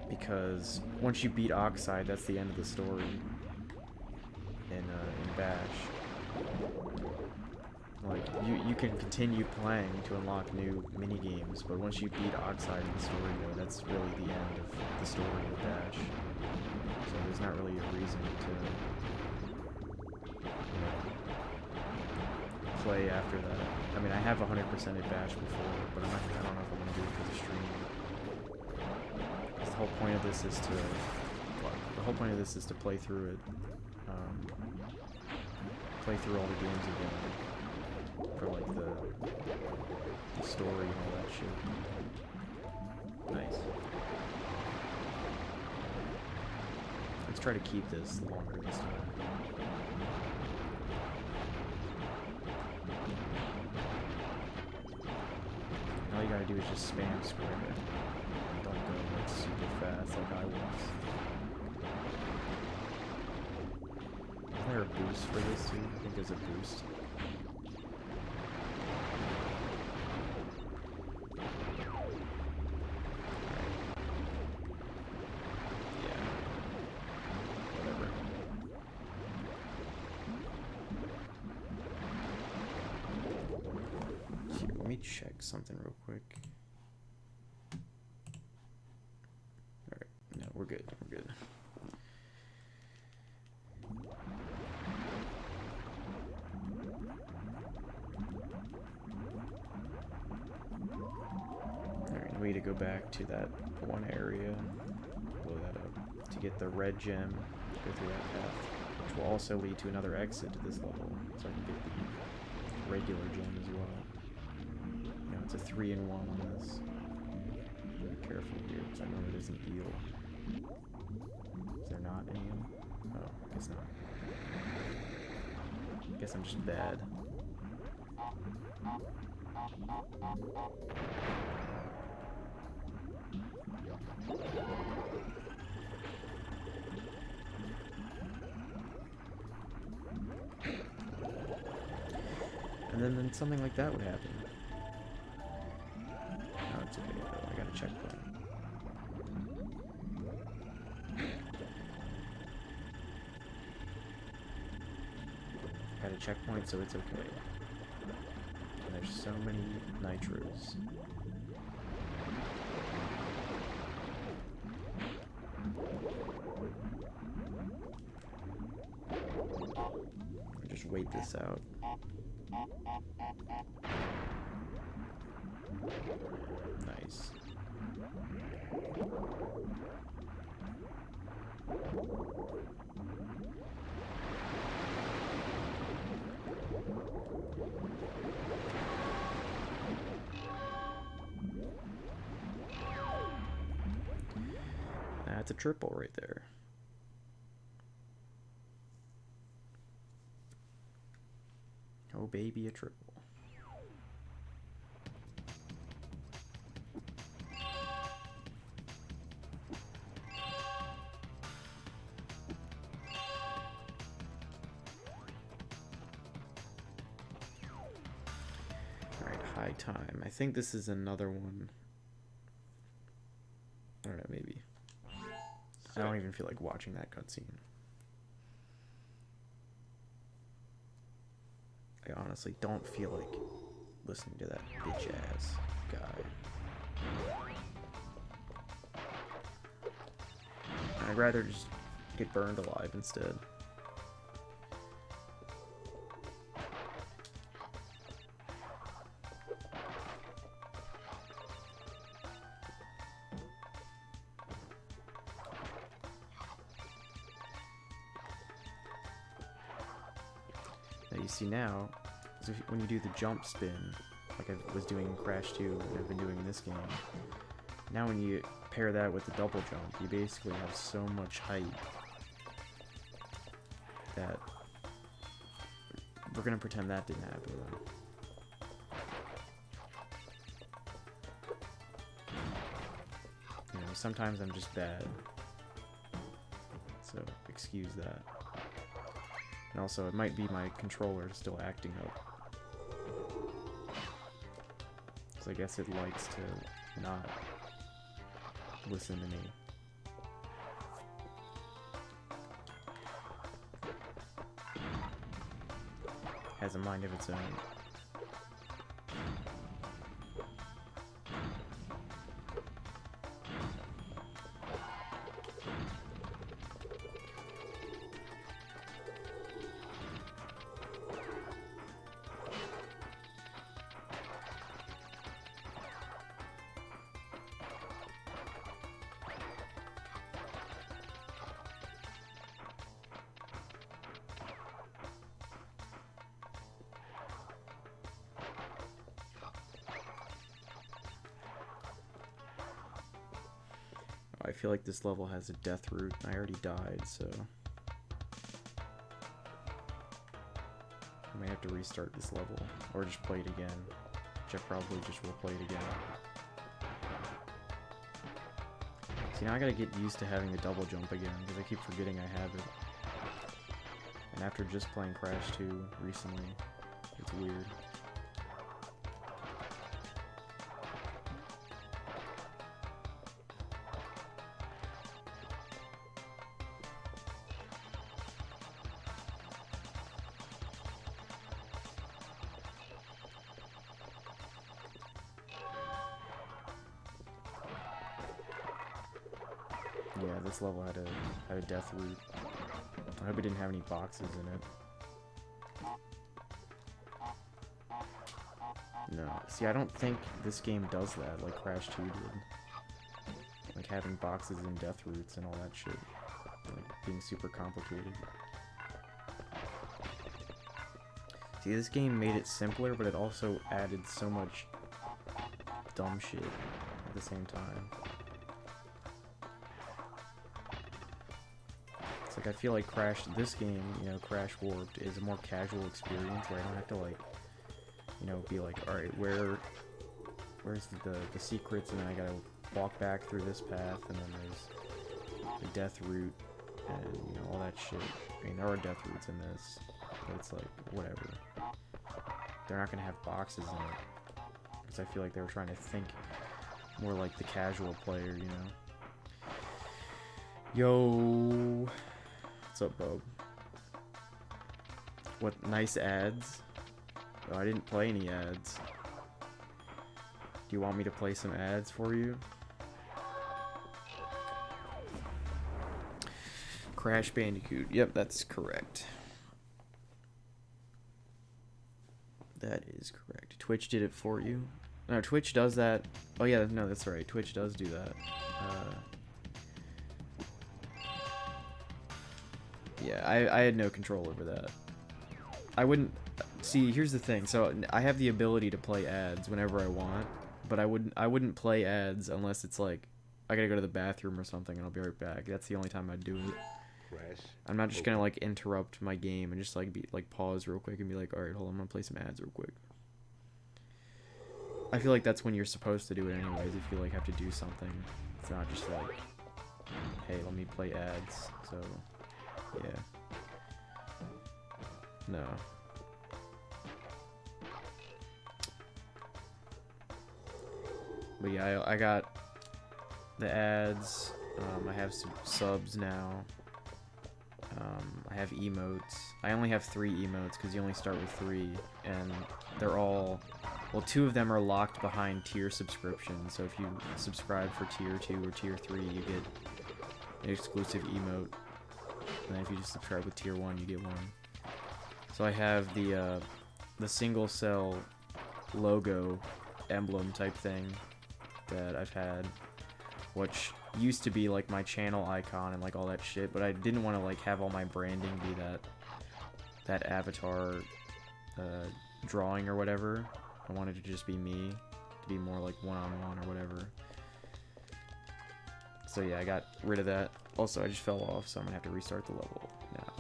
because once you beat Oxide, that's the end of the story in Bash. Like, you can continue playing to unlock new mini games, but once you beat Oxide in the story mode, that's really the end of the story of Bash. So there's not really a reason to, you know, play after that. I mean, I have 100% at Bash before, but I don't know if I'm gonna do it for the stream. The whole point of this is to, well, the whole point of this is to play through it, play through all the games again. For like the story and all that shit. Nice. Let's try to keep this longer this time. All you gotta do is just spam square. Don't go like super fast like I was. Isn't there a boost for this too? I think there's a boost. Check something real quick. Alright, no, we're good, we're good. Alright, we need to go back to that one area, blow that up, to get the red gem, go through that path, which will also lead to another exit to this level, so I can get the regular gem as well. It's a 3-in-1 on this. Be careful here, because I know there's an eel. Is there not an eel? Oh, I guess not. I guess I'm just bad. And then something like that would happen. No, it's okay though. I got a checkpoint. Got a checkpoint, so it's okay. And there's so many nitros. Just wait this out. Nice. That's a triple right there. Oh baby, a triple. Alright, high time. I think this is another one. I don't know, maybe. I don't even feel like watching that cutscene. I honestly don't feel like listening to that bitch ass guy. I'd rather just get burned alive instead. Now you see now, when you do the jump spin, like I was doing in Crash 2 and I've been doing in this game, now when you pair that with the double jump, you basically have so much height that we're gonna pretend that didn't happen though. You know, sometimes I'm just bad, so excuse that. And also, it might be my controller still acting up. So I guess it likes to not listen to me. Has a mind of its own. I feel like this level has a death route. I already died, so I may have to restart this level, or just play it again, which I probably just will play it again. See, now I gotta get used to having the double jump again, because I keep forgetting I have it. And after just playing Crash 2 recently, it's weird. Yeah, this level had a death route. I hope it didn't have any boxes in it. No. See, I don't think this game does that like Crash 2 did. Like having boxes and death routes and all that shit. Like being super complicated. See, this game made it simpler, but it also added so much dumb shit at the same time. It's like I feel like this game, you know, Crash Warped, is a more casual experience where I don't have to like you know, be like, all right, where's the secrets, and then I gotta walk back through this path, and then there's the death route, and you know, all that shit. I mean, there are death routes in this, but it's like, whatever. They're not gonna have boxes in it, because I feel like they were trying to think more like the casual player, you know. Yo, what's up, Bob? What nice ads? Oh, I didn't play any ads. Do you want me to play some ads for you? Crash Bandicoot. Yep, that's correct. That is correct. Twitch did it for you. No, Twitch does that. Oh yeah, no, that's right. Twitch does do that. Yeah, I had no control over that. I wouldn't... See, here's the thing. So, I have the ability to play ads whenever I want, but I wouldn't play ads unless it's like, I gotta go to the bathroom or something and I'll be right back. That's the only time I'd do it. I'm not just gonna, like, interrupt my game and just, like, pause real quick and be like, alright, hold on, I'm gonna play some ads real quick. I feel like that's when you're supposed to do it anyways, if you, like, have to do something. It's not just like, hey, let me play ads, so, yeah. No. But yeah, I got the ads, I have some subs now. I have emotes. I only have 3 emotes because you only start with 3, and they're all, well, 2 of them are locked behind tier subscriptions. So if you subscribe for tier 2 or tier 3, you get an exclusive emote, and then if you just subscribe with tier 1, you get one. So I have the SingleCell logo emblem type thing that I've had, which used to be like my channel icon and like all that shit, but I didn't want to like have all my branding be that avatar drawing or whatever. I wanted to just be me, to be more like one-on-one or whatever. So yeah, I got rid of that. Also, I just fell off, so I'm gonna have to restart the level now.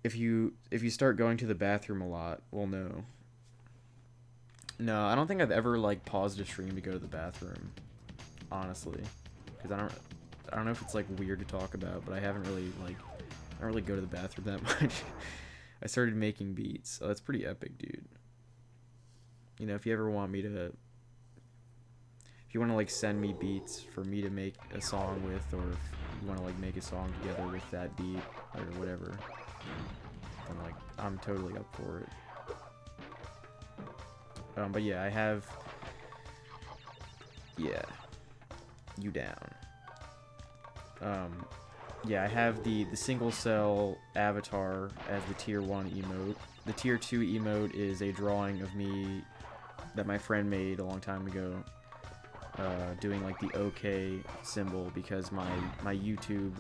If you start going to the bathroom a lot, well, no. No, I don't think I've ever, like, paused a stream to go to the bathroom, honestly. Because I don't know if it's, like, weird to talk about, but I haven't really, like, I don't really go to the bathroom that much. I started making beats. Oh, that's pretty epic, dude. You know, if you ever want me to... If you want to, like, send me beats for me to make a song with, or if you want to, like, make a song together with that beat, or whatever, then, like, I'm totally up for it. But yeah, I have... Yeah. You down. Yeah, I have the SingleCell avatar as the tier 1 emote. The tier 2 emote is a drawing of me that my friend made a long time ago, doing like the OK symbol, because my YouTube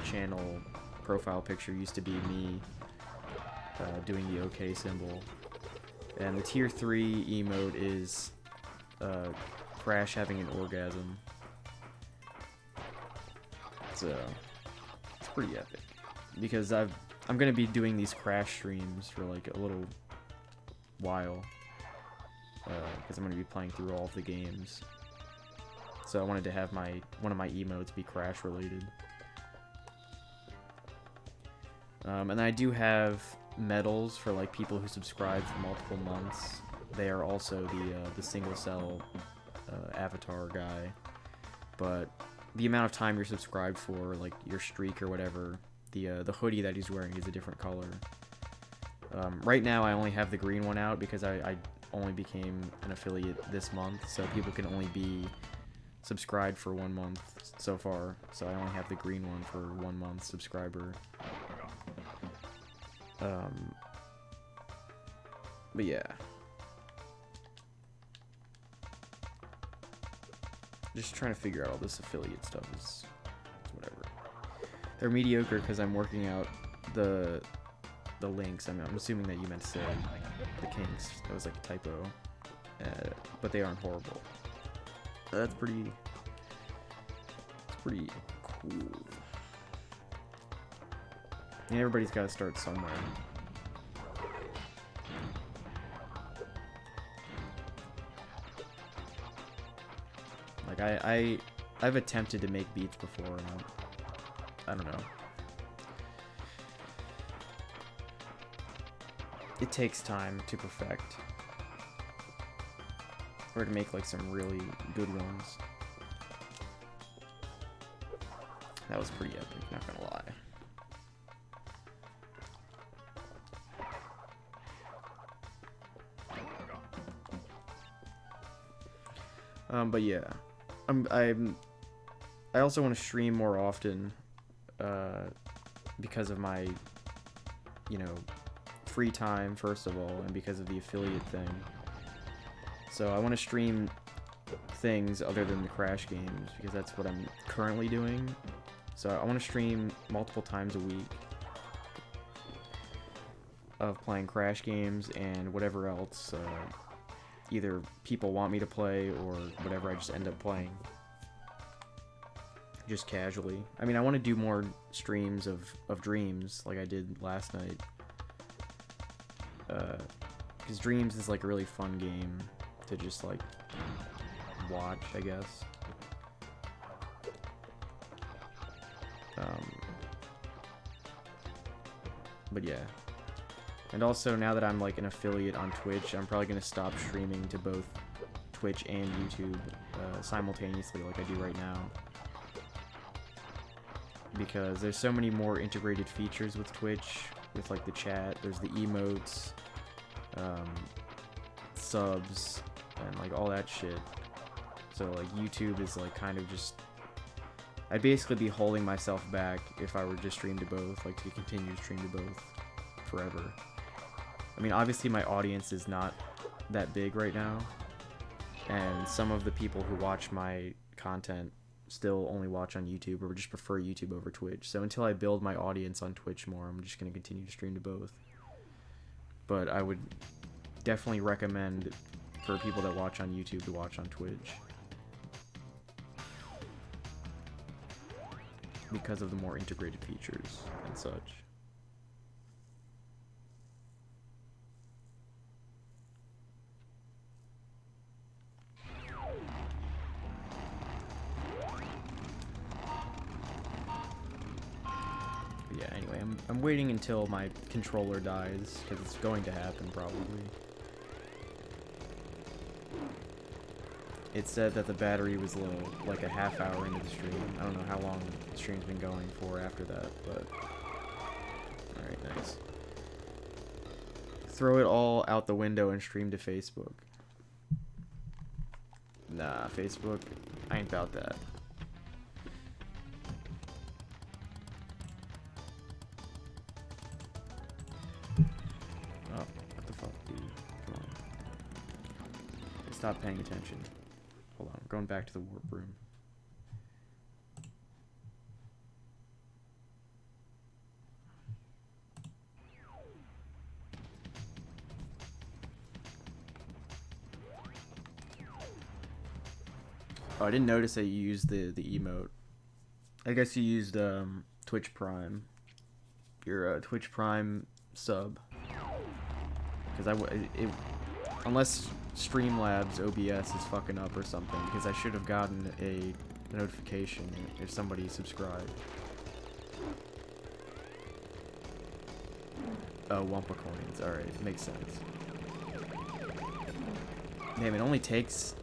channel profile picture used to be me doing the OK symbol. And the tier 3 emote is Crash having an orgasm. So it's pretty epic, because I'm gonna be doing these Crash streams for like a little while, because I'm gonna be playing through all of the games. So I wanted to have one of my emotes be Crash related. And I do have medals for like people who subscribe for multiple months. They are also the SingleCell avatar guy, but the amount of time you're subscribed for, like your streak or whatever, the hoodie that he's wearing is a different color. Right now I only have the green one out because I only became an affiliate this month, so people can only be subscribed for 1 month so far, so I only have the green one for 1 month subscriber. But yeah. Just trying to figure out all this affiliate stuff is whatever. They're mediocre because I'm working out the links. I'm assuming that you meant to say the kinks. That was like a typo. But they aren't horrible. That's pretty cool. And everybody's got to start somewhere. Like I've attempted to make beats before, and I don't know. It takes time to perfect, or to make like some really good ones. That was pretty epic, not gonna lie. But yeah, I also want to stream more often, because of my, you know, free time first of all, and because of the affiliate thing. So I want to stream things other than the Crash games, because that's what I'm currently doing. So I want to stream multiple times a week of playing Crash games and whatever else either people want me to play or whatever I just end up playing. Just casually. I mean, I want to do more streams of Dreams like I did last night. Because Dreams is like a really fun game to just like watch, I guess. But yeah. And also, now that I'm like an affiliate on Twitch, I'm probably going to stop streaming to both Twitch and YouTube simultaneously like I do right now. Because there's so many more integrated features with Twitch, with like the chat, there's the emotes, subs, and like all that shit. So like YouTube is like kind of just, I'd basically be holding myself back if I were to stream to both, like to continue to stream to both forever. I mean, obviously my audience is not that big right now, and some of the people who watch my content still only watch on YouTube or just prefer YouTube over Twitch. So until I build my audience on Twitch more, I'm just going to continue to stream to both. But I would definitely recommend for people that watch on YouTube to watch on Twitch, because of the more integrated features and such. Yeah, anyway, I'm waiting until my controller dies, because it's going to happen probably. It said that the battery was low, like a half hour into the stream. I don't know how long the stream's been going for after that, but... Alright, nice. Throw it all out the window and stream to Facebook. Nah, Facebook, I ain't about that. Oh, what the fuck, dude? Come on. Stop paying attention. Hold on, I'm going back to the warp room. Oh, I didn't notice that you used the emote. I guess you used Twitch Prime. Your Twitch Prime sub. Because unless Streamlabs OBS is fucking up or something, because I should have gotten a notification if somebody subscribed. Oh, Wumpa coins. Alright, makes sense. Damn, it only takes...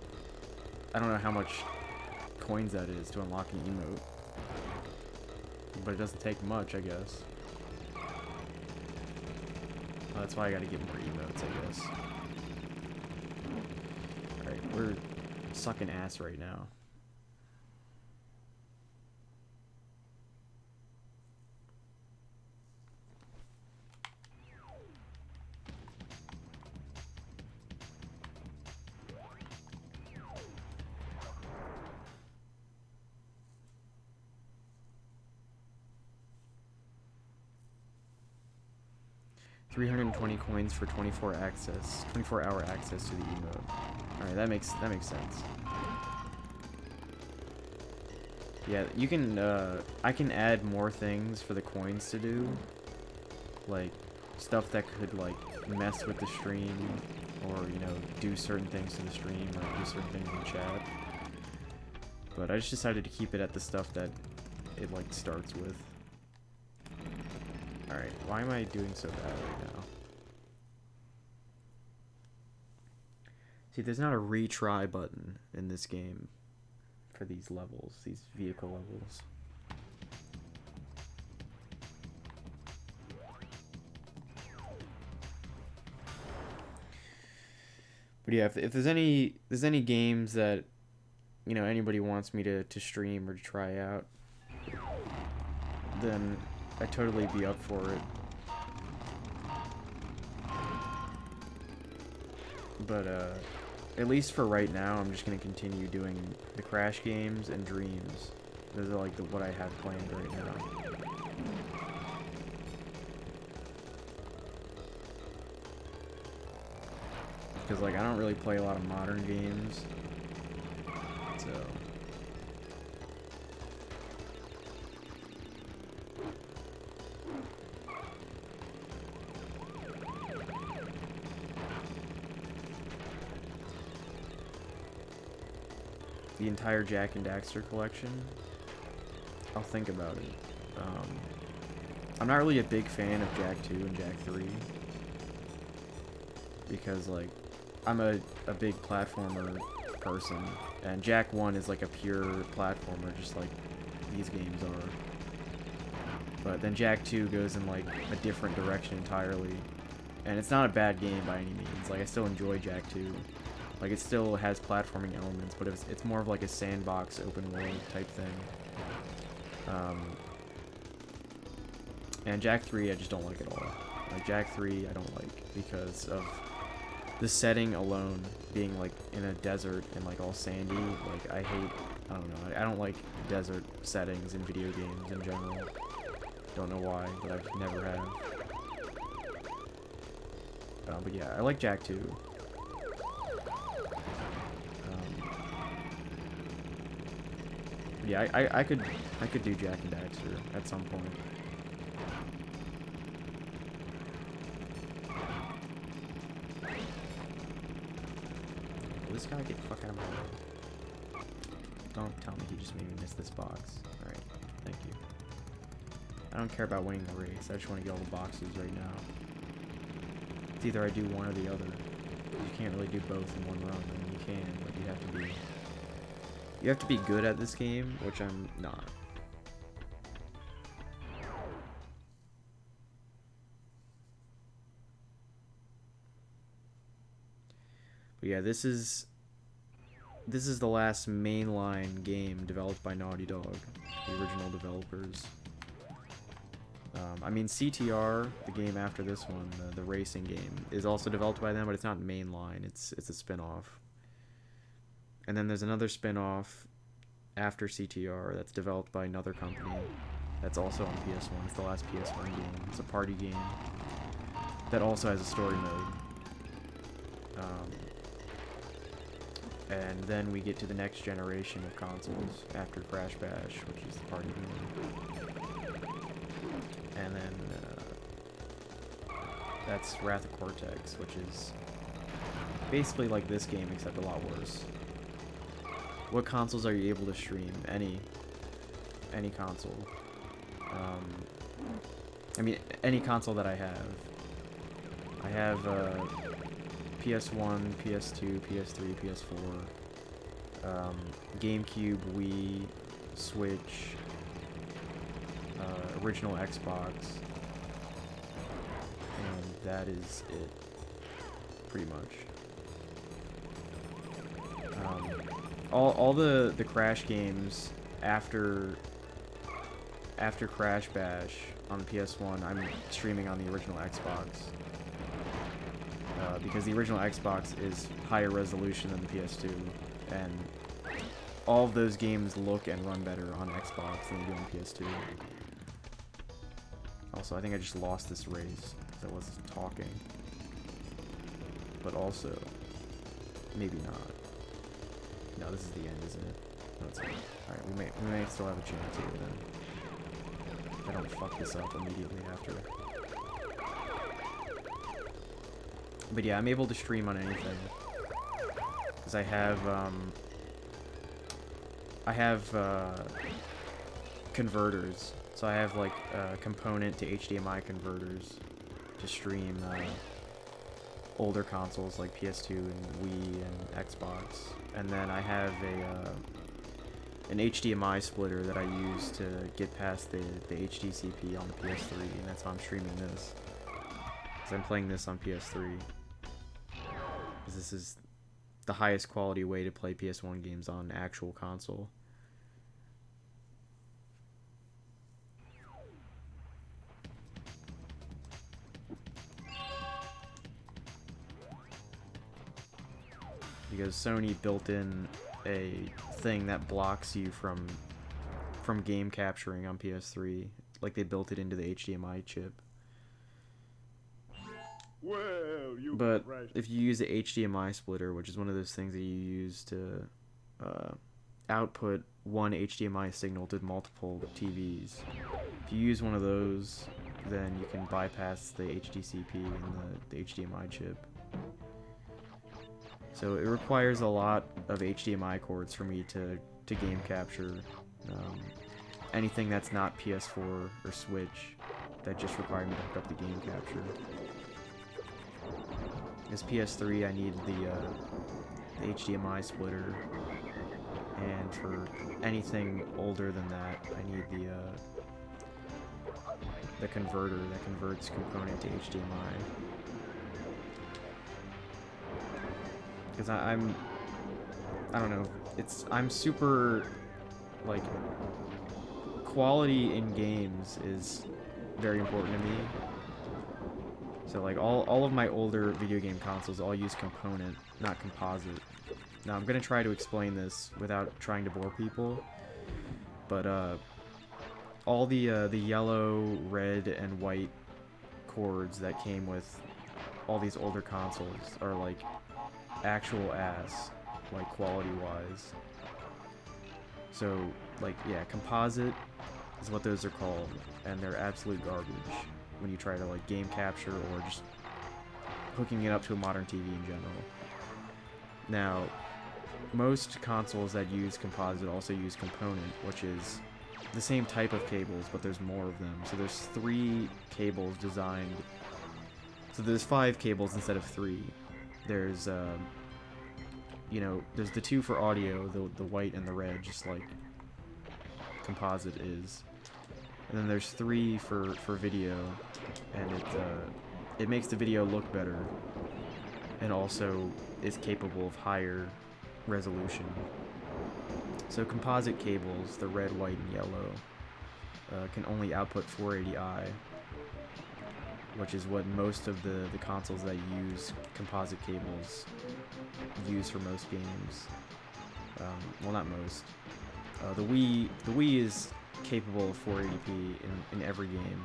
I don't know how much coins that is to unlock an emote. But it doesn't take much, I guess. Oh, that's why I gotta get more emotes, I guess. Alright, we're sucking ass right now. $320 coins for 24 hour access to the emote. Alright, that makes sense. Yeah, you can I can add more things for the coins to do, like stuff that could like mess with the stream, or you know, do certain things to the stream, or do certain things in the chat. But I just decided to keep it at the stuff that it like starts with. Alright, why am I doing so bad right now? See, there's not a retry button in this game for these levels, these vehicle levels. But yeah, if there's any games that, you know, anybody wants me to stream or to try out, then I'd totally be up for it. But at least for right now, I'm just gonna continue doing the Crash games and Dreams. Those are like what I have planned right now. Because like I don't really play a lot of modern games, so. The entire Jak and Daxter collection, I'll think about it. I'm not really a big fan of Jak 2 and Jak 3. Because, like, I'm a big platformer person. And Jak 1 is, like, a pure platformer, just like these games are. But then Jak 2 goes in, like, a different direction entirely. And it's not a bad game by any means. Like, I still enjoy Jak 2. Like, it still has platforming elements, but it's more of like a sandbox, open world type thing. And Jak 3, I just don't like at all. Like, Jak 3, I don't like because of the setting alone, being like in a desert and like all sandy. Like, I don't know, I don't like desert settings in video games in general. Don't know why, but I've never have. But yeah, I like Jak 2. Yeah, I could do Jak and Daxter at some point. Will this guy get the fuck out of my way? Don't tell me he just made me miss this box. Alright, thank you. I don't care about winning the race, I just want to get all the boxes right now. It's either I do one or the other. You can't really do both in one run. I mean, you can, but you have to be good at this game, which I'm not. But yeah, this is the last mainline game developed by Naughty Dog, the original developers. I mean, CTR, the game after this one, the racing game, is also developed by them, but it's not mainline. It's a spin-off. And then there's another spin-off after CTR that's developed by another company that's also on PS1. It's the last PS1 game. It's a party game that also has a story mode. And then we get to the next generation of consoles after Crash Bash, which is the party game. And then that's Wrath of Cortex, which is basically like this game except a lot worse. What consoles are you able to stream? Any console. I mean, any console that I have. I have PS1, PS2, PS3, PS4, GameCube, Wii, Switch, original Xbox, and that is it, pretty much. All the Crash games after Crash Bash on the PS1, I'm streaming on the original Xbox. Because the original Xbox is higher resolution than the PS2, and all of those games look and run better on Xbox than they do on PS2. Also, I think I just lost this race because I wasn't talking. But also, maybe not. No, this is the end, isn't it? No, it's not. Alright, we may still have a chance here then. If I don't fuck this up immediately after. But yeah, I'm able to stream on anything. Because I have converters. So I have like component to HDMI converters to stream older consoles like PS2 and Wii and Xbox. And then I have an HDMI splitter that I use to get past the HDCP on the PS3, and that's how I'm streaming this. Because I'm playing this on PS3. Because this is the highest quality way to play PS1 games on actual console. Because Sony built in a thing that blocks you from game capturing on PS3. Like they built it into the HDMI chip. Well, you But crashed. if you use the HDMI splitter, which is one of those things that you use to output one HDMI signal to multiple TVs, if you use one of those, then you can bypass the HDCP and the HDMI chip. So it requires a lot of HDMI cords for me to game capture anything that's not PS4 or Switch that just require me to hook up the game capture. As PS3, I need the HDMI splitter, and for anything older than that, I need the converter that converts component to HDMI. Because I don't know, I'm super, like, quality in games is very important to me. So like all of my older video game consoles all use component, not composite. Now I'm gonna try to explain this without trying to bore people, but all the yellow, red, and white cords that came with all these older consoles are like actual ass, like quality wise. So like yeah, composite is what those are called, and they're absolute garbage when you try to like game capture or just hooking it up to a modern TV in general. Now, most consoles that use composite also use component, which is the same type of cables, but there's more of them. So there's 3 cables designed. So there's 5 cables instead of 3. There's you know, there's the 2 for audio, the white and the red, just like composite is. And then there's 3 for video, and it makes the video look better, and also is capable of higher resolution. So composite cables, the red, white, and yellow, can only output 480i, which is what most of the consoles that use composite cables use for most games. Well, not most. The Wii is capable of 480p in every game,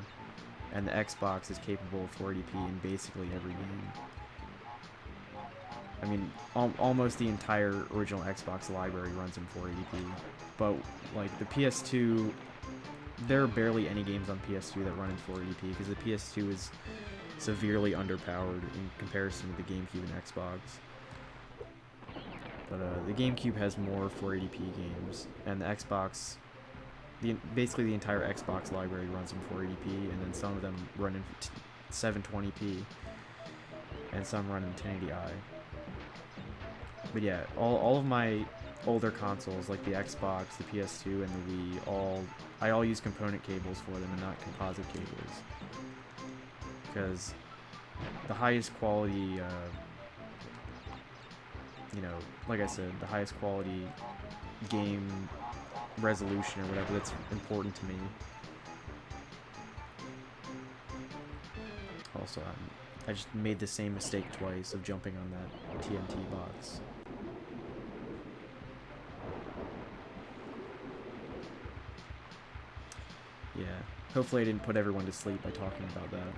and the Xbox is capable of 480p in basically every game. I mean, almost the entire original Xbox library runs in 480p, but like the PS2, there are barely any games on PS2 that run in 480p because the PS2 is severely underpowered in comparison to the GameCube and Xbox. But the GameCube has more 480p games, and the Xbox, basically the entire Xbox library runs in 480p, and then some of them run in 720p, and some run in 1080i. But yeah, all of my older consoles, like the Xbox, the PS2, and the Wii, I all use component cables for them and not composite cables. Because the highest quality, you know, like I said, the highest quality game resolution or whatever, that's important to me. Also, I just made the same mistake twice of jumping on that TNT box. Yeah, hopefully I didn't put everyone to sleep by talking about that.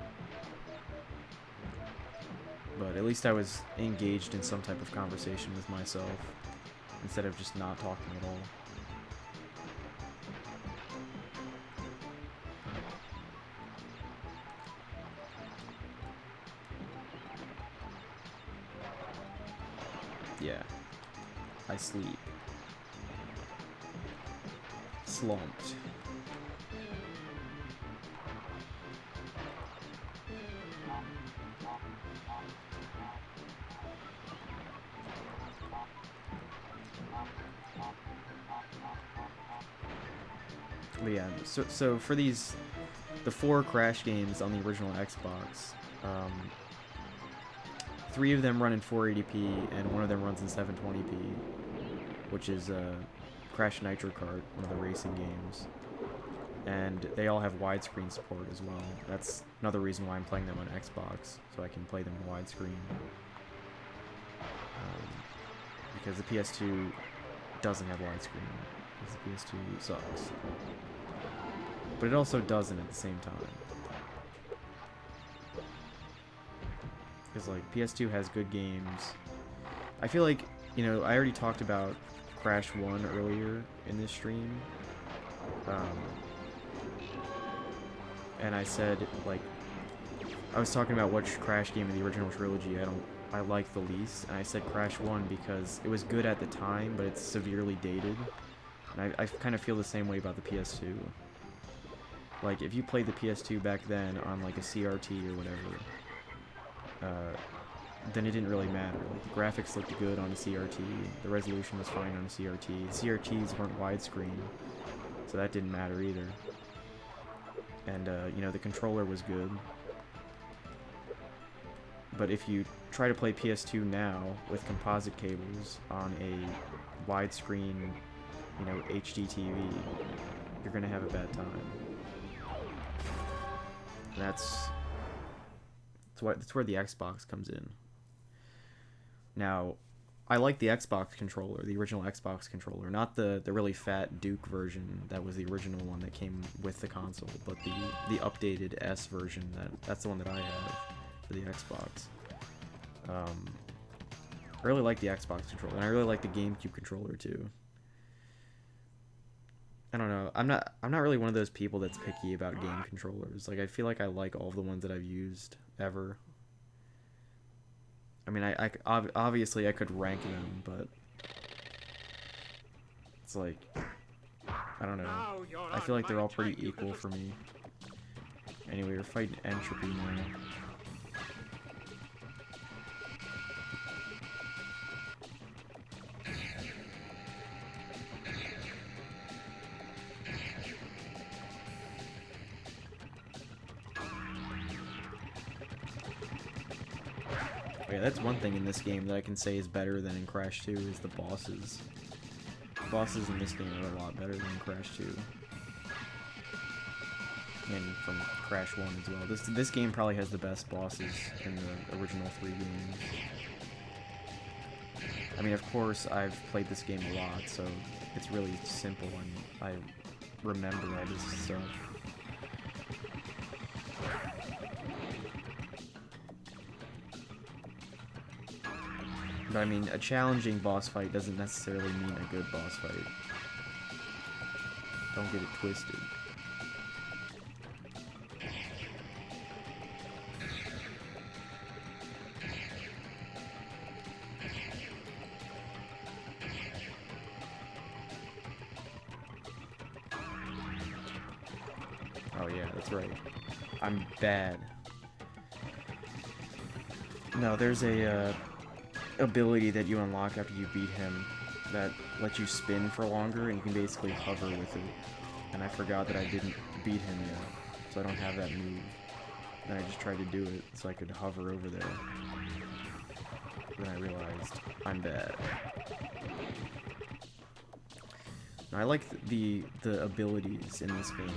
But at least I was engaged in some type of conversation with myself, instead of just not talking at all. I sleep. Slumped. But yeah, so for the 4 Crash games on the original Xbox, 3 of them run in 480p and 1 of them runs in 720p, which is Crash Nitro Kart, one of the racing games. And they all have widescreen support as well. That's another reason why I'm playing them on Xbox, so I can play them in widescreen. Because the PS2 doesn't have widescreen, because the PS2 sucks. But it also doesn't at the same time. Because, like, PS2 has good games. I feel like, you know, I already talked about Crash 1 earlier in this stream. And I said, like, I was talking about which Crash game in the original trilogy I like the least, and I said Crash 1 because it was good at the time, but it's severely dated. And I kind of feel the same way about the PS2. Like, if you played the PS2 back then on, like, a CRT or whatever, then it didn't really matter. Like, the graphics looked good on a CRT, the resolution was fine on a CRT. The CRTs weren't widescreen, so that didn't matter either. And, you know, the controller was good. But if you try to play PS2 now with composite cables on a widescreen, you know, HD TV, you're gonna have a bad time. And that's where the Xbox comes in. Now, I like the Xbox controller, the original Xbox controller, not the really fat Duke version that was the original one that came with the console, but the updated S version, that's the one that I have for the Xbox. I really like the Xbox controller, and I really like the GameCube controller too. I don't know. I'm not really one of those people that's picky about game controllers. Like, I feel like I like all of the ones that I've used ever. I mean, I obviously I could rank them, but it's like, I don't know. I feel like they're all pretty equal for me. Anyway, we're fighting Entropy now. Yeah, that's one thing in this game that I can say is better than in Crash 2 is the bosses. The bosses in this game are a lot better than in Crash 2. And from Crash 1 as well. This game probably has the best bosses in the original 3 games. I mean, of course, I've played this game a lot, so it's really simple and I remember all this stuff. But I mean, a challenging boss fight doesn't necessarily mean a good boss fight. Don't get it twisted. Oh yeah, that's right. I'm bad. No, there's a ability that you unlock after you beat him that lets you spin for longer, and you can basically hover with it. And I forgot that I didn't beat him yet, so I don't have that move. And I just tried to do it so I could hover over there. Then I realized I'm bad. Now, I like the abilities in this game.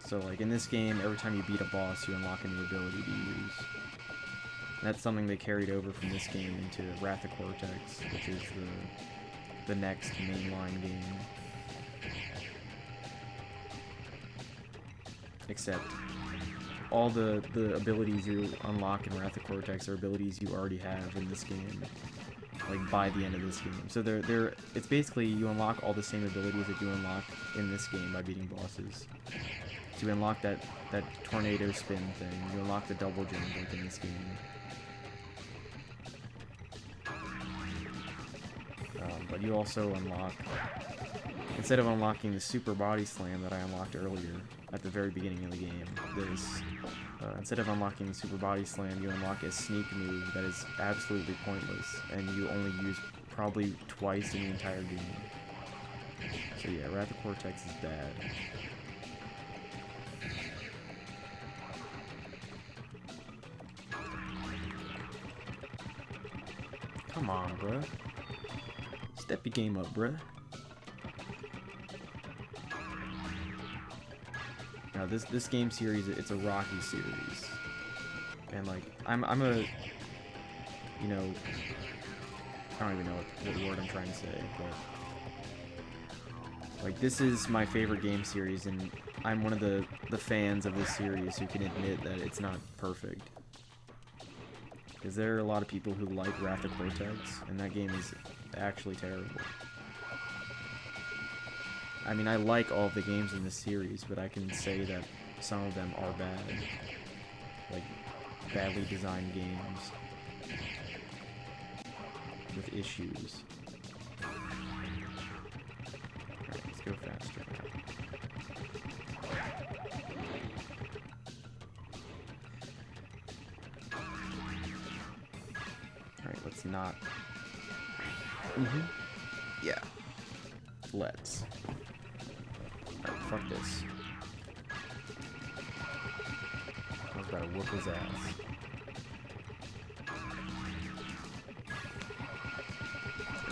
So, like, in this game, every time you beat a boss, you unlock a new ability to use. That's something they carried over from this game into Wrath of Cortex, which is the next mainline game. Except all the abilities you unlock in Wrath of Cortex are abilities you already have in this game, like by the end of this game. So it's basically you unlock all the same abilities that you unlock in this game by beating bosses. So you unlock that tornado spin thing, you unlock the double jump like in this game. But you also unlock, instead of unlocking the super body slam that I unlocked earlier at the very beginning of the game, instead of unlocking the super body slam, you unlock a sneak move that is absolutely pointless, and you only use probably twice in the entire game. So yeah, Wrath of Cortex is bad. Come on, bruh. Step your game up, bruh. Now this game series, it's a Rocky series, and like I'm a, you know, I don't even know what word I'm trying to say, but like this is my favorite game series, and I'm one of the fans of this series who can admit that it's not perfect. Because there are a lot of people who like Wrath of Cortex, and that game is actually terrible. I mean, I like all of the games in this series, but I can say that some of them are bad. Like, badly designed games. With issues. Alright, let's go faster now. Alright, let's not... Yeah. Let's. Alright, fuck this. I was about to whoop his ass.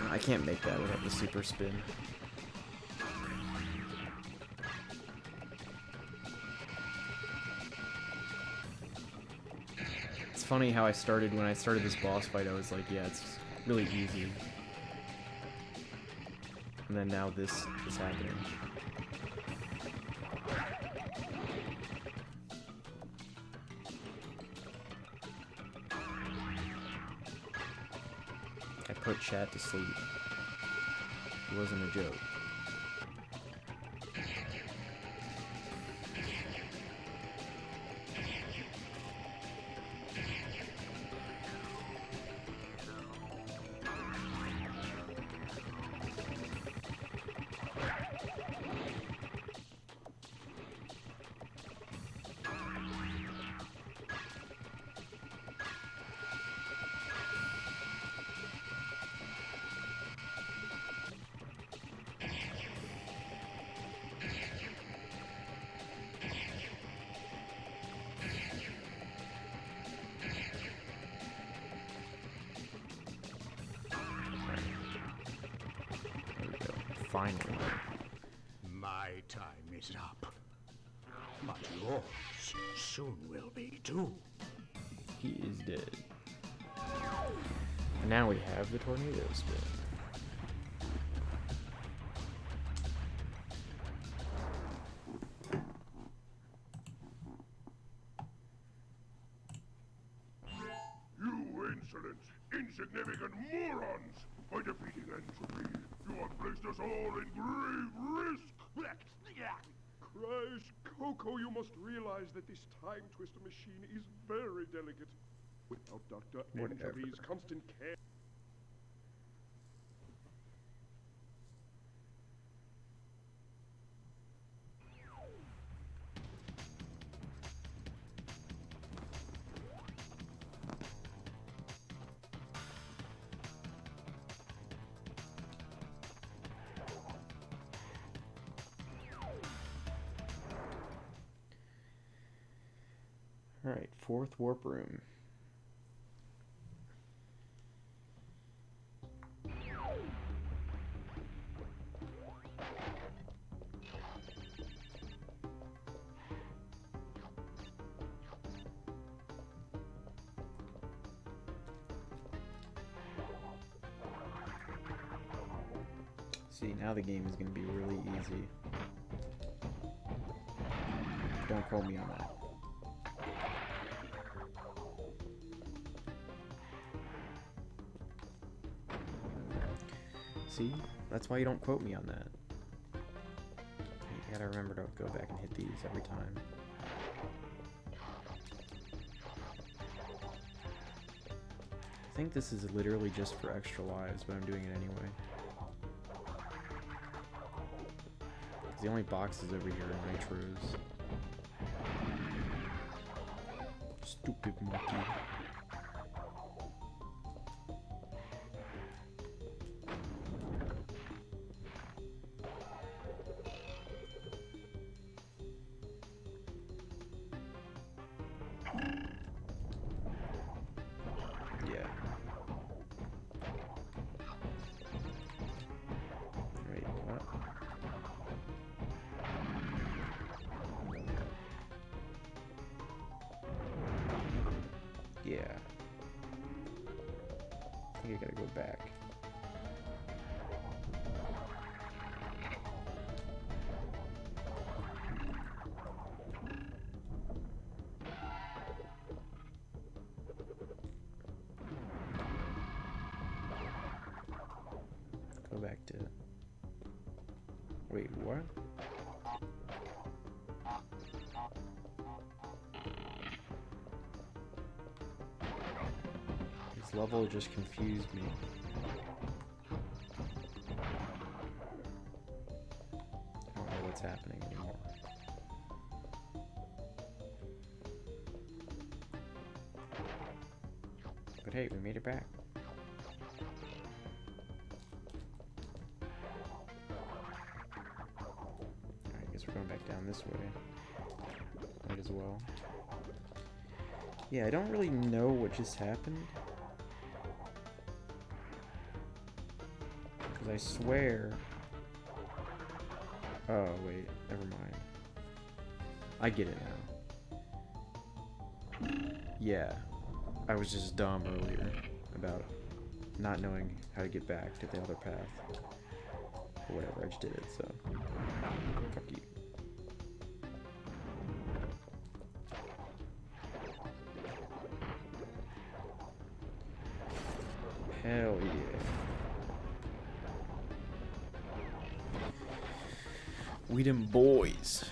I can't make that without the super spin. It's funny how when I started this boss fight, I was like, yeah, it's really easy. And then now this is happening. I put chat to sleep. It wasn't a joke. Finally. My time is up. But yours soon will be too. He is dead. And now we have the tornado spin. You insolent, insignificant morons! By defeating Entropy, you have placed us all in grave risk! Crash, Coco, you must realize that this time twister machine is very delicate. Without Dr. Entropy's constant care... Alright, fourth warp room. See, now the game is going to be really easy. Don't quote me on that. See? That's why you don't quote me on that. You gotta remember to go back and hit these every time. I think this is literally just for extra lives, but I'm doing it anyway. The only boxes over here are nitros. Stupid monkey. Yeah. Wait, what? Yeah. I think I gotta go back. Go back to... Wait, what? This level just confused me. I don't know what's happening anymore. But hey, we made it back. Alright, I guess we're going back down this way. Might as well. Yeah, I don't really know what just happened. Because I swear... Oh, wait. Never mind. I get it now. Yeah. I was just dumb earlier about not knowing how to get back to the other path. Or whatever, I just did it, so... Fuck you. Hell yeah. We them boys.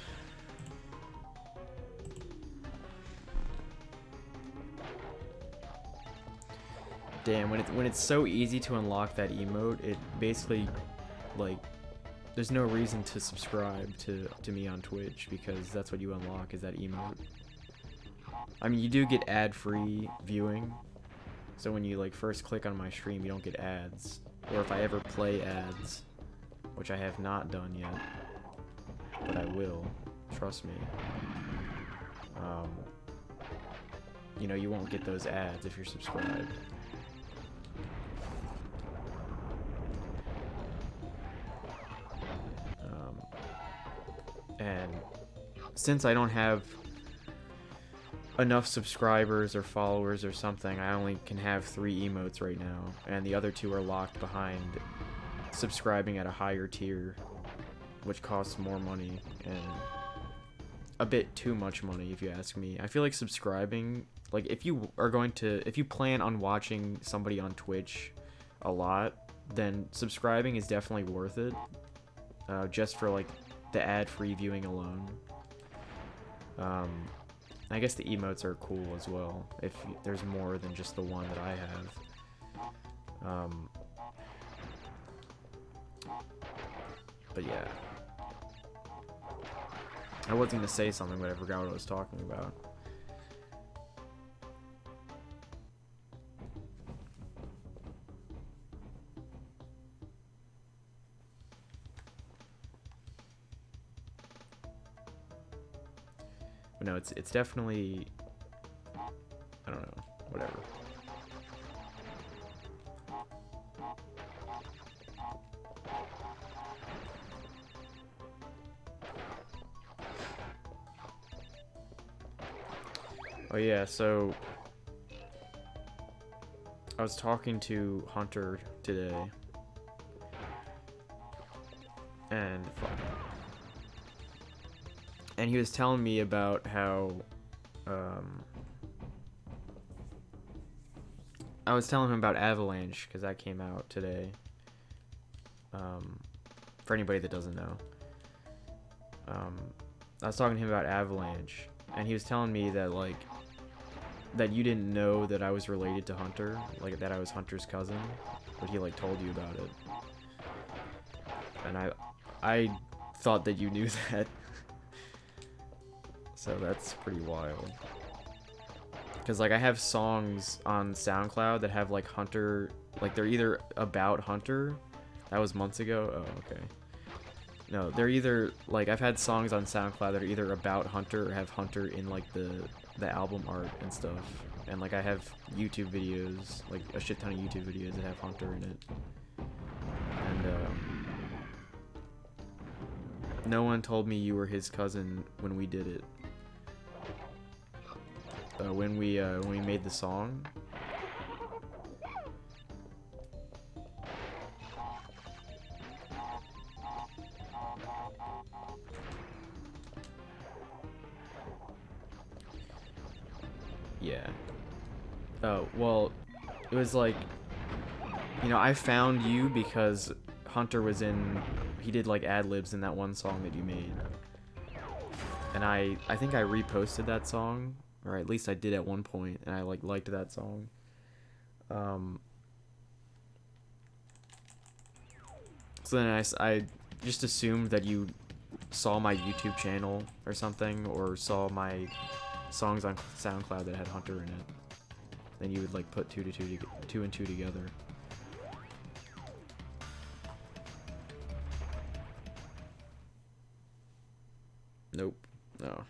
Damn, when it's so easy to unlock that emote, it basically, like, there's no reason to subscribe to me on Twitch, because that's what you unlock, is that emote. I mean, you do get ad-free viewing, so when you, like, first click on my stream, you don't get ads. Or if I ever play ads, which I have not done yet, but I will, trust me. You know, you won't get those ads if you're subscribed. And since I don't have enough subscribers or followers or something, I only can have 3 emotes right now, and the other 2 are locked behind subscribing at a higher tier, which costs more money, and a bit too much money if you ask me. I feel like subscribing, like, if you plan on watching somebody on Twitch a lot, then subscribing is definitely worth it, just for, like, the ad-free viewing alone. I guess the emotes are cool as well, if there's more than just the one that I have. But yeah. I was gonna say something, but I forgot what I was talking about. But no, it's definitely, I don't know, whatever. Oh yeah, so I was talking to Hunter today, and he was telling me about how, I was telling him about Avalanche, because that came out today, for anybody that doesn't know. I was talking to him about Avalanche, and he was telling me that, like, that you didn't know that I was related to Hunter, like, that I was Hunter's cousin, but he, like, told you about it. And I thought that you knew that. So that's pretty wild. Because, like, I have songs on SoundCloud that have, like, Hunter... Like, they're either about Hunter. That was months ago. Oh, okay. No, they're either... Like, I've had songs on SoundCloud that are either about Hunter or have Hunter in, like, the album art and stuff. And, like, I have YouTube videos, like, a shit ton of YouTube videos that have Hunter in it. And, no one told me you were his cousin when we did it. When we made the song. Yeah. Oh, well, it was like, you know, I found you because Hunter was in, he did like ad-libs in that one song that you made. And I think I reposted that song. Or at least I did at one point, and I liked that song. So then I just assumed that you saw my YouTube channel or something, or saw my songs on SoundCloud that had Hunter in it. Then you would like put two and two together. Nope. No.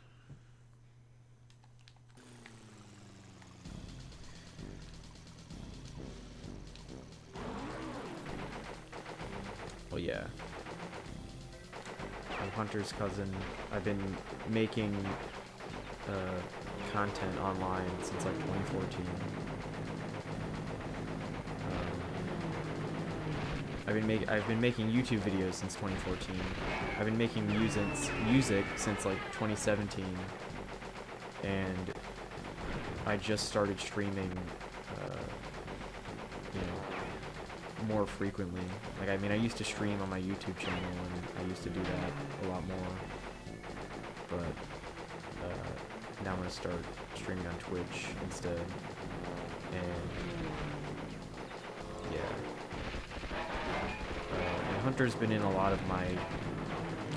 Well, yeah. I'm Hunter's cousin. I've been making content online since like 2014. I've been making YouTube videos since 2014. I've been making music since like 2017, and I just started streaming, you know, more frequently. Like, I mean, I used to stream on my YouTube channel, and I used to do that a lot more. But now I'm gonna start streaming on Twitch instead, and yeah. And Hunter's been in a lot of my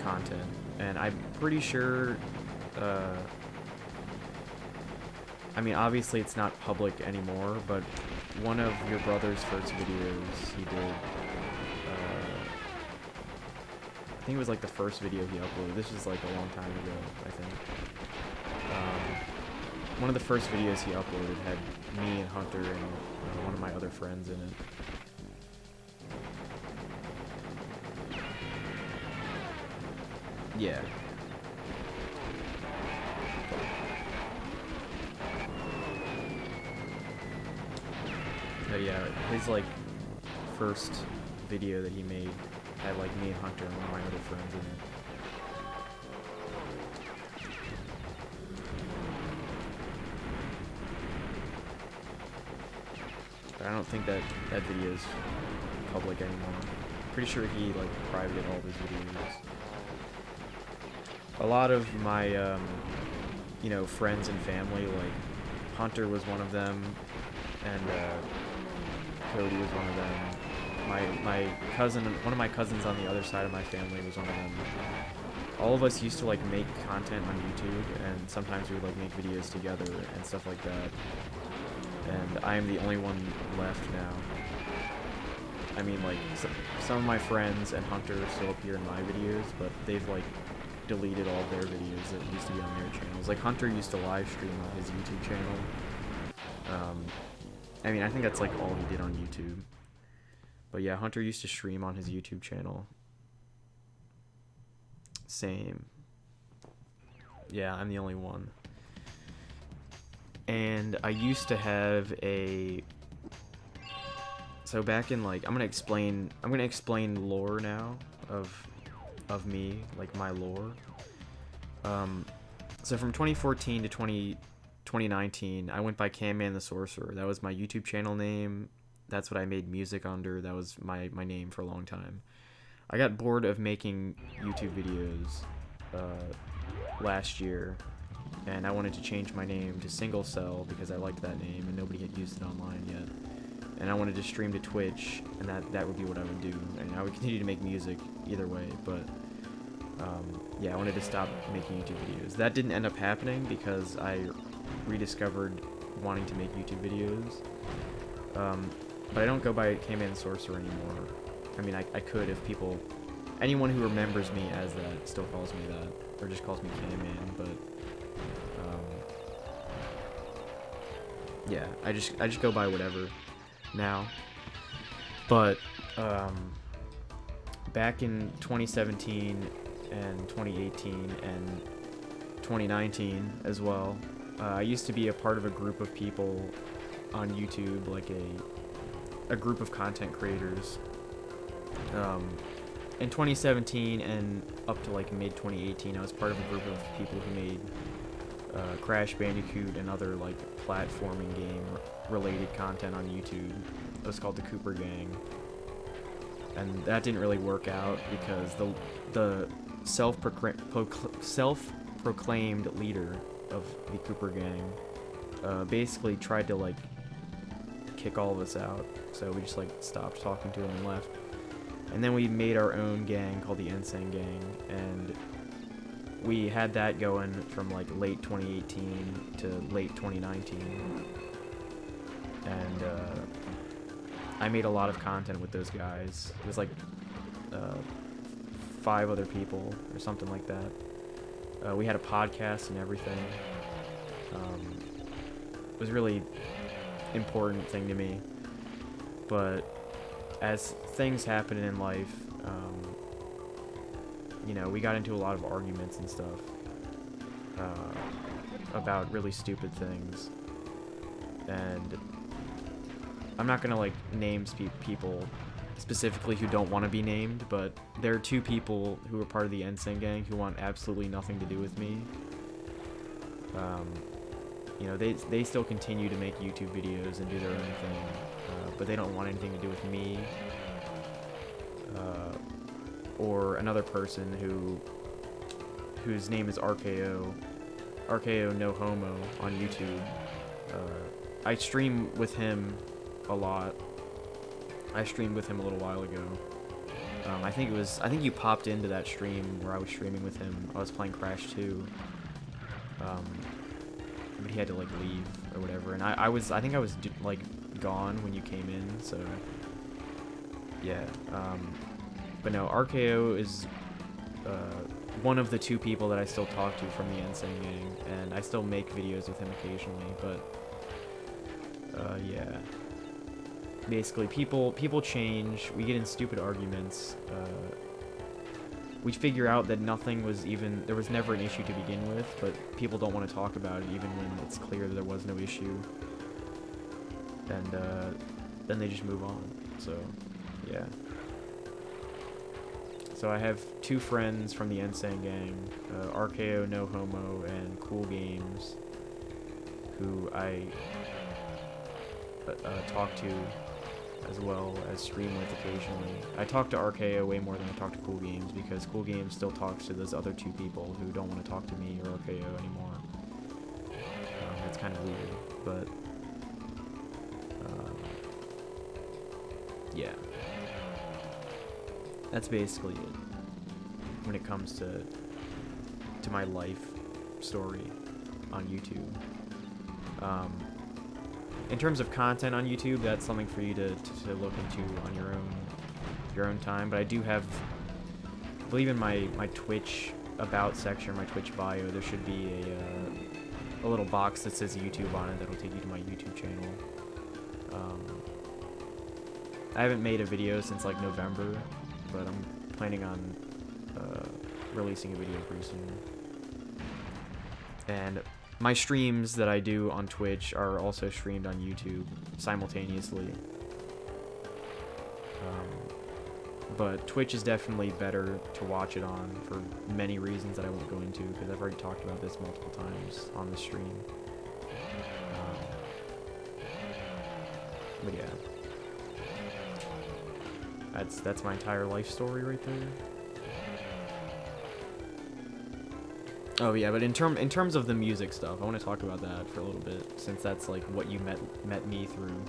content, and I'm pretty sure, I mean, obviously it's not public anymore, but one of your brother's first videos he did, I think it was like the first video he uploaded. This was like a long time ago, I think. One of the first videos he uploaded had me and Hunter and one of my other friends in it. Yeah. But yeah, his like first video that he made had like me and Hunter and one of my other friends in it. But I don't think that video is public anymore. Pretty sure he like privated all of his videos. A lot of my, you know, friends and family, like Hunter was one of them, and Cody was one of them. My cousin, one of my cousins on the other side of my family was one of them. All of us used to like make content on YouTube, and sometimes we would like make videos together and stuff like that. And I am the only one left now. I mean, like, some of my friends and Hunter still appear in my videos, but they've like deleted all of their videos that used to be on their channels. Like, Hunter used to live stream on his YouTube channel. I mean, I think that's like all he did on YouTube. But yeah, Hunter used to stream on his YouTube channel. Same. Yeah, I'm the only one. And I used to have a... So back in like, I'm gonna explain lore now of me, like my lore. So from 2014 to 2019, I went by Camman the Sorcerer. That was my YouTube channel name. That's what I made music under. That was my name for a long time. I got bored of making YouTube videos last year, and I wanted to change my name to SingleCell because I liked that name and nobody had used it online yet. And I wanted to stream to Twitch, and that would be what I would do. And I would continue to make music either way, but yeah, I wanted to stop making YouTube videos. That didn't end up happening because I rediscovered wanting to make YouTube videos. But I don't go by K-Man Sorcerer anymore. I mean, I could if people... Anyone who remembers me as that still calls me that, or just calls me K-Man, but... yeah, I just go by whatever now. But, back in 2017 and 2018 and 2019 as well, I used to be a part of a group of people on YouTube, like a group of content creators. In 2017 and up to like mid 2018, I was part of a group of people who made Crash Bandicoot and other like platforming game related content on YouTube. It was called the Cooper Gang, and that didn't really work out because the self-proclaimed leader of the Cooper Gang basically tried to like kick all of us out, so we just like stopped talking to him and left. And then we made our own gang called the Insane Gang, and we had that going from like late 2018 to late 2019. And I made a lot of content with those guys. It was like 5 other people or something like that. We had a podcast and everything. It was a really important thing to me. But as things happen in life, you know, we got into a lot of arguments and stuff about really stupid things. And I'm not gonna like name people specifically who don't want to be named, but there are 2 people who are part of the Insane Gang who want absolutely nothing to do with me. You know, they still continue to make YouTube videos and do their own thing, but they don't want anything to do with me or another person whose name is RKO No Homo on YouTube. I stream with him a lot. I streamed with him a little while ago. I think you popped into that stream where I was streaming with him. I was playing Crash 2. But he had to like leave or whatever, and I think I was like gone when you came in, so yeah. But no, RKO is one of the 2 people that I still talk to from the Insane Gang, and I still make videos with him occasionally, but yeah. Basically, people change, we get in stupid arguments, we figure out that there was never an issue to begin with, but people don't want to talk about it even when it's clear that there was no issue. And then they just move on, so yeah. So I have 2 friends from the Insane Gang, RKO No Homo and Cool Games, who I talk to as well as stream with occasionally. I talk to RKO way more than I talk to Cool Games because Cool Games still talks to those other 2 people who don't want to talk to me or RKO anymore. It's kind of weird, but yeah. That's basically it when it comes to my life story on YouTube. In terms of content on YouTube, that's something for you to look into on your own time. But I do have, I believe in my Twitch about section, my Twitch bio, there should be a little box that says YouTube on it that'll take you to my YouTube channel. I haven't made a video since like November, but I'm planning on releasing a video pretty soon. And my streams that I do on Twitch are also streamed on YouTube simultaneously. But Twitch is definitely better to watch it on for many reasons that I won't go into because I've already talked about this multiple times on the stream. But yeah. That's my entire life story right there. Oh yeah, but in terms of the music stuff, I want to talk about that for a little bit, since that's like what you met me through.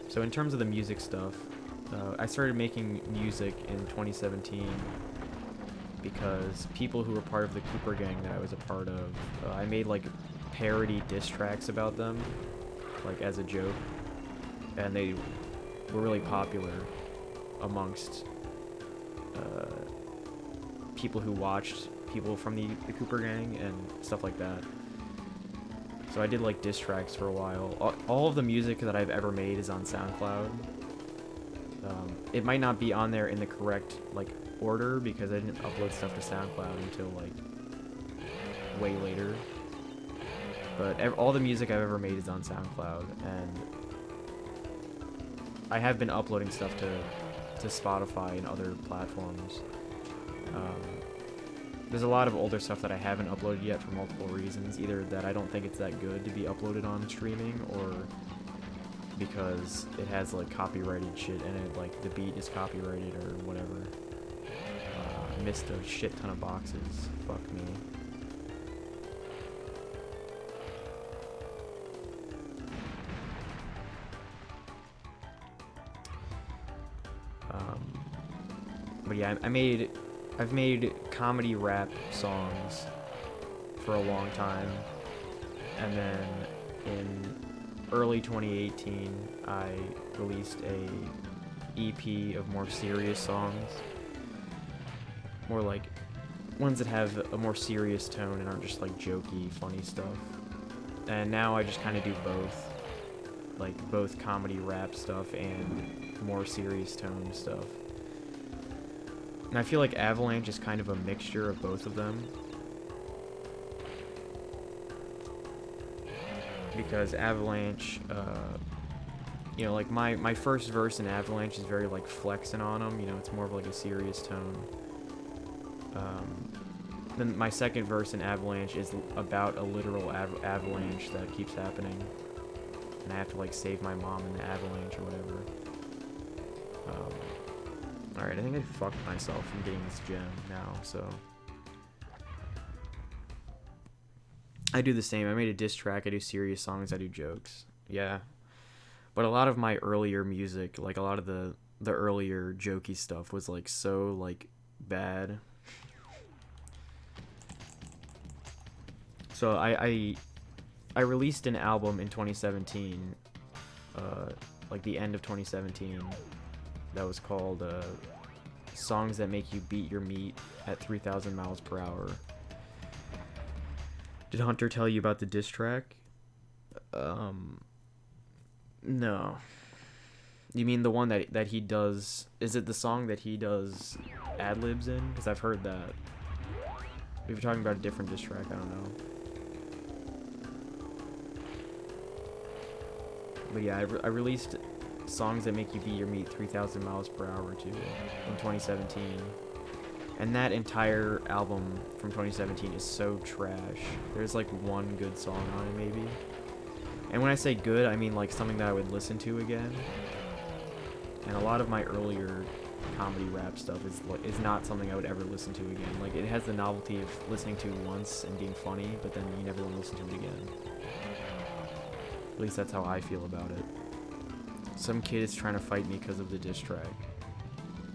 So in terms of the music stuff, I started making music in 2017 because people who were part of the Cooper gang that I was a part of, I made like parody diss tracks about them, like as a joke, and they were really popular amongst people who watched people from the Cooper gang and stuff like that. So I did like diss tracks for a while. All of the music that I've ever made is on SoundCloud. It might not be on there in the correct like order because I didn't upload stuff to SoundCloud until like way later. But all the music I've ever made is on SoundCloud, and I have been uploading stuff to Spotify and other platforms. There's a lot of older stuff that I haven't uploaded yet for multiple reasons. Either that I don't think it's that good to be uploaded on streaming, or because it has like copyrighted shit in it, like the beat is copyrighted or whatever. I missed a shit ton of boxes. Fuck me. But yeah, I've made comedy rap songs for a long time, and then in early 2018 I released a EP of more serious songs, more like ones that have a more serious tone and aren't just like jokey, funny stuff. And now I just kind of do both, like both comedy rap stuff and more serious tone stuff. And I feel like Avalanche is kind of a mixture of both of them. Because Avalanche, you know, like my first verse in Avalanche is very like flexing on them, you know, it's more of like a serious tone. Then my second verse in Avalanche is about a literal avalanche that keeps happening. And I have to like save my mom in the avalanche or whatever. Alright, I think I fucked myself from getting this gem now, so. I do the same. I made a diss track, I do serious songs, I do jokes. Yeah. But a lot of my earlier music, like a lot of the earlier jokey stuff was like so like bad. So I released an album in 2017, like the end of 2017, that was called Songs That Make You Beat Your Meat at 3,000 miles per hour. Did Hunter tell you about the diss track? No. You mean the one that he does... Is it the song that he does ad-libs in? Because I've heard that. If you're talking about a different diss track, I don't know. But yeah, I released Songs That Make You Beat Your Meat 3,000 miles per hour too in 2017. And that entire album from 2017 is so trash. There's like one good song on it maybe. And when I say good, I mean like something that I would listen to again. And a lot of my earlier comedy rap stuff is not something I would ever listen to again. Like it has the novelty of listening to once and being funny, but then you never want to listen to it again. At least that's how I feel about it. Some kid is trying to fight me because of the diss track.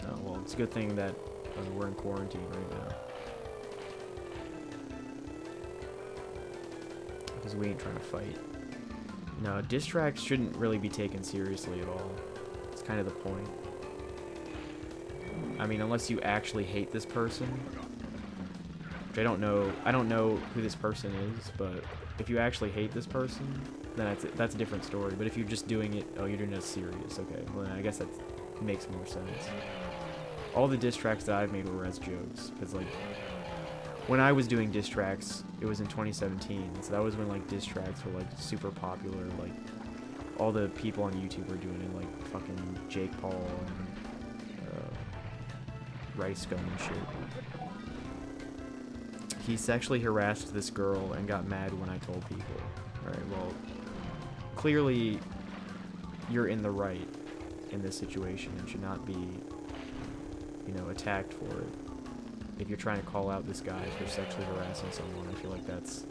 Oh, well, it's a good thing that we're in quarantine right now. Because we ain't trying to fight. No, diss tracks shouldn't really be taken seriously at all. It's kind of the point. I mean, unless you actually hate this person. Which I don't know who this person is, but if you actually hate this person, then that's a different story. But if you're just doing it, oh, you're doing it serious, okay. Well, then I guess that makes more sense. All the diss tracks that I've made were as jokes. Because, like, when I was doing diss tracks, it was in 2017. So that was when, like, diss tracks were, like, super popular. Like, all the people on YouTube were doing it. Like, fucking Jake Paul and Rice Gum and shit. He sexually harassed this girl and got mad when I told people. Alright, well, clearly you're in the right in this situation and should not be, you know, attacked for it. If you're trying to call out this guy for sexually harassing someone, I feel like that's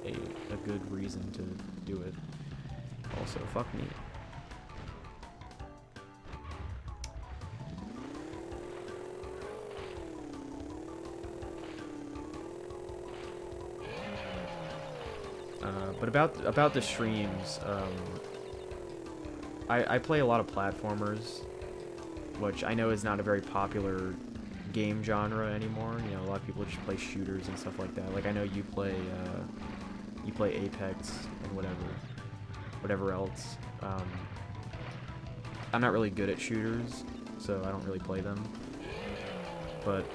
a good reason to do it. Also, fuck me. But about the streams, I play a lot of platformers, which I know is not a very popular game genre anymore. You know, a lot of people just play shooters and stuff like that. Like I know you play Apex and whatever else. I'm not really good at shooters, so I don't really play them. But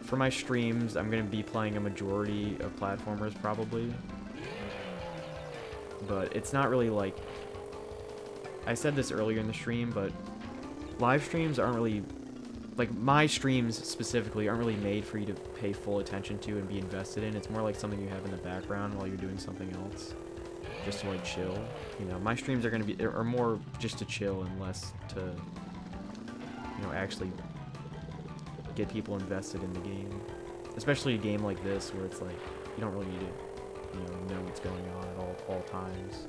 for my streams, I'm gonna be playing a majority of platformers probably. But it's not really like, I said this earlier in the stream, but live streams aren't really, like my streams specifically aren't really made for you to pay full attention to and be invested in. It's more like something you have in the background while you're doing something else, just to like chill. You know, my streams are more just to chill and less to, you know, actually get people invested in the game. Especially a game like this where it's like, you don't really need to, you know what's going on at all times.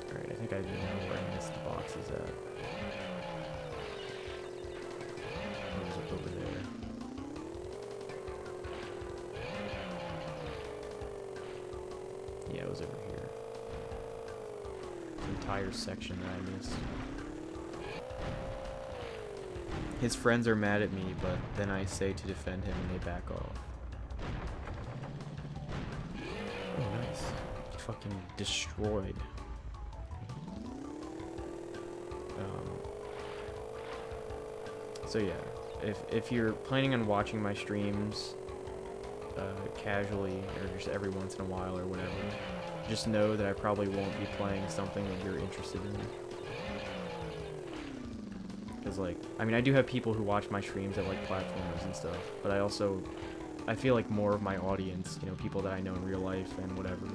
Alright, I think I know where I missed the boxes at. It was up over there. Yeah, it was over here. The entire section that I missed. His friends are mad at me, but then I say to defend him and they back off. Oh, nice. Fucking destroyed. So yeah, if you're planning on watching my streams casually or just every once in a while or whatever, just know that I probably won't be playing something that you're interested in. Because like, I mean, I do have people who watch my streams that like platformers and stuff, but I feel like more of my audience, you know, people that I know in real life and whatever.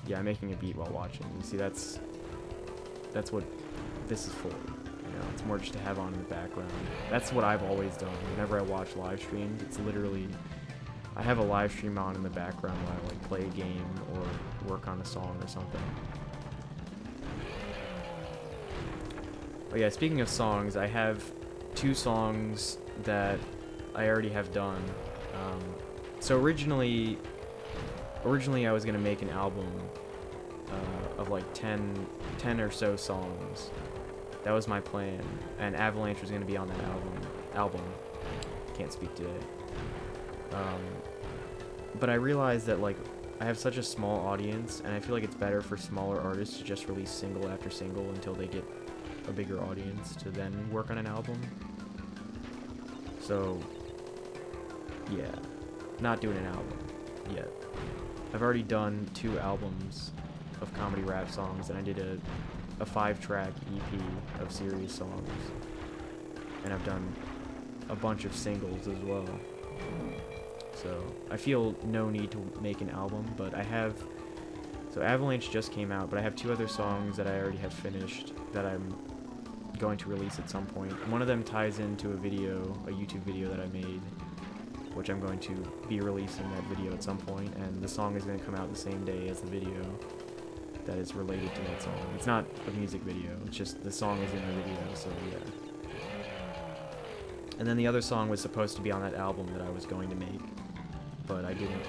Yeah, I'm making a beat while watching. You see, that's what this is for. You know, it's more just to have on in the background. That's what I've always done. Whenever I watch live streams, it's literally, I have a live stream on in the background while I like play a game or work on a song or something. Oh yeah, speaking of songs, I have 2 songs that I already have done. So originally I was gonna make an album of like 10 or so songs. That was my plan, and Avalanche was gonna be on that album. Can't speak today. But I realized that like I have such a small audience, and I feel like it's better for smaller artists to just release single after single until they get a bigger audience to then work on an album. So yeah, not doing an album yet. I've already done 2 albums of comedy rap songs, and I did a 5-track EP of serious songs, and I've done a bunch of singles as well. So I feel no need to make an album, but I have, so Avalanche just came out, but I have 2 other songs that I already have finished that I'm going to release at some point. One of them ties into a YouTube video that I made, which I'm going to be releasing that video at some point, and the song is going to come out the same day as the video that is related to that song. It's not a music video, it's just the song is in the video, so yeah. And then the other song was supposed to be on that album that I was going to make, but I didn't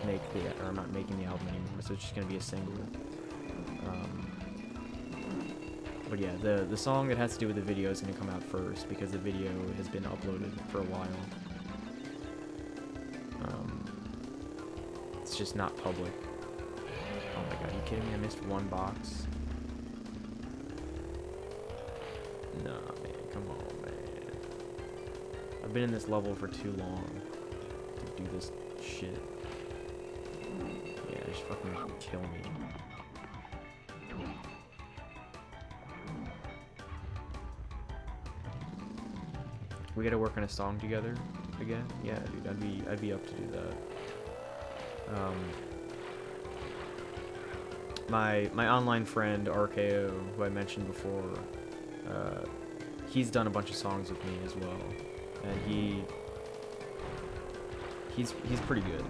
make or I'm not making the album anymore, so it's just going to be a single. But yeah, the song that has to do with the video is going to come out first, because the video has been uploaded for a while. It's just not public. Oh my god, are you kidding me? I missed 1 box. Nah, man, come on, man. I've been in this level for too long to do this shit. Yeah, just fucking kill me. We gotta work on a song together again? Yeah, dude, I'd be up to do that. My online friend RKO, who I mentioned before, he's done a bunch of songs with me as well, and he's pretty good.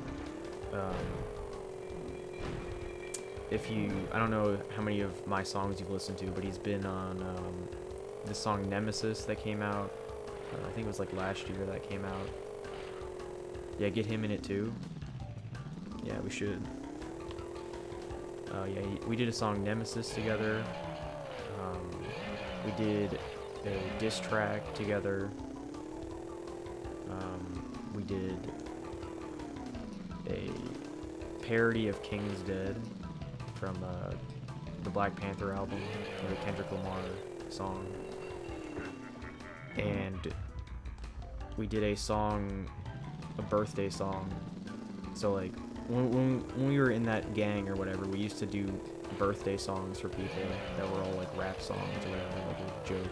I don't know how many of my songs you've listened to, but he's been on the song Nemesis that came out. I think it was like last year that came out. Yeah, get him in it too. Yeah, we should. Yeah, we did a song Nemesis together. We did a diss track together. We did a parody of King's Dead from the Black Panther album, the Kendrick Lamar song. And we did a song, a birthday song. So like when we were in that gang or whatever, we used to do birthday songs for people that were all like rap songs or whatever, like a joke.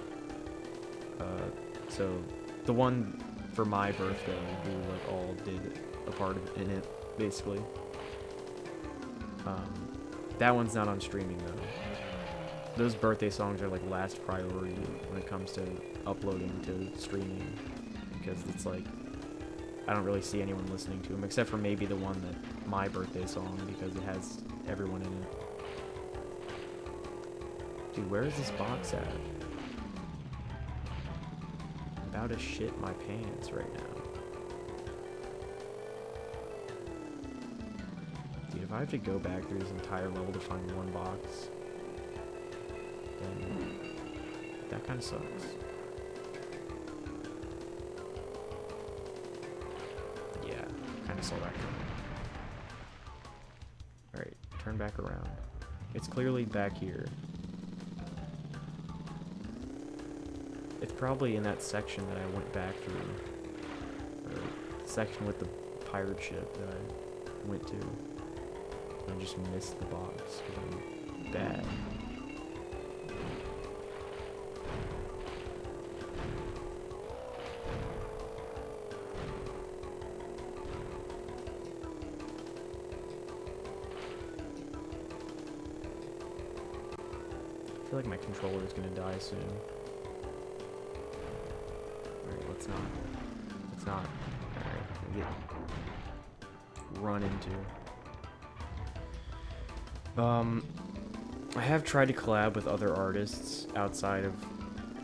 So the one for my birthday, we like all did a part of in it, basically. That one's not on streaming though. Those birthday songs are like last priority when it comes to uploading to streaming, because it's like I don't really see anyone listening to them except for maybe the one that my birthday song, because it has everyone in it. Dude, where is this box at? I'm about to shit my pants right now. Dude, if I have to go back through this entire level to find one box, then that kind of sucks. Yeah, kind of saw that coming. Alright, turn back around. It's clearly back here. It's probably in that section that I went back through. Or the section with the pirate ship that I went to. I just missed the box because I'm bad. I feel like my controller is gonna die soon. Alright, let's not. Let's not. Alright, we get run into. I have tried to collab with other artists outside of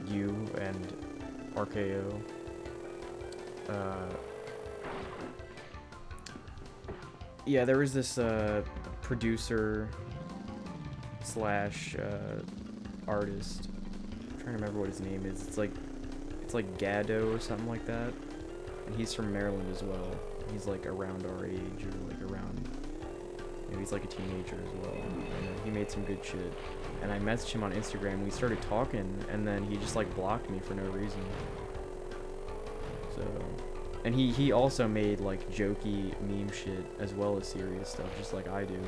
you and RKO. Yeah, there was this producer slash artist. I'm trying to remember what his name is. It's like Gado or something like that. And he's from Maryland as well. He's like around our age, or like around, you know, he's like a teenager as well. And he made some good shit. And I messaged him on Instagram. We started talking, and then he just like blocked me for no reason. So, and he also made like jokey meme shit as well as serious stuff, just like I do.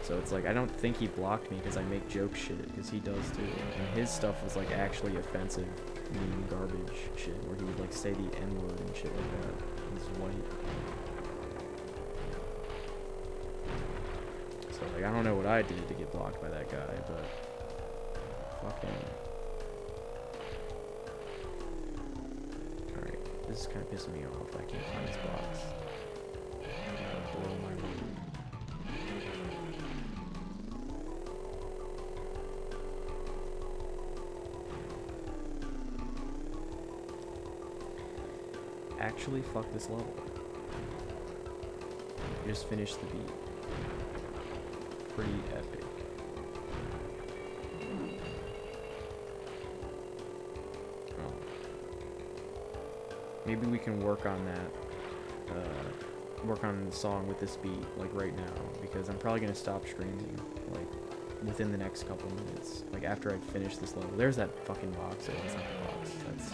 So it's like, I don't think he blocked me because I make joke shit, because he does too. And his stuff was like actually offensive, meme garbage shit, where he would like say the N-word and shit like that. He's white. So like, I don't know what I did to get blocked by that guy, but fuck him. Alright, this is kind of pissing me off. I can't find this box. I'm gonna blow my load. Actually, fuck this level. Just finish the beat. Pretty epic. Oh. Maybe we can work on that. Work on the song with this beat, like right now, because I'm probably gonna stop streaming, like, within the next couple minutes. Like, after I finish this level. There's that fucking box. Oh, that's not the box. That's...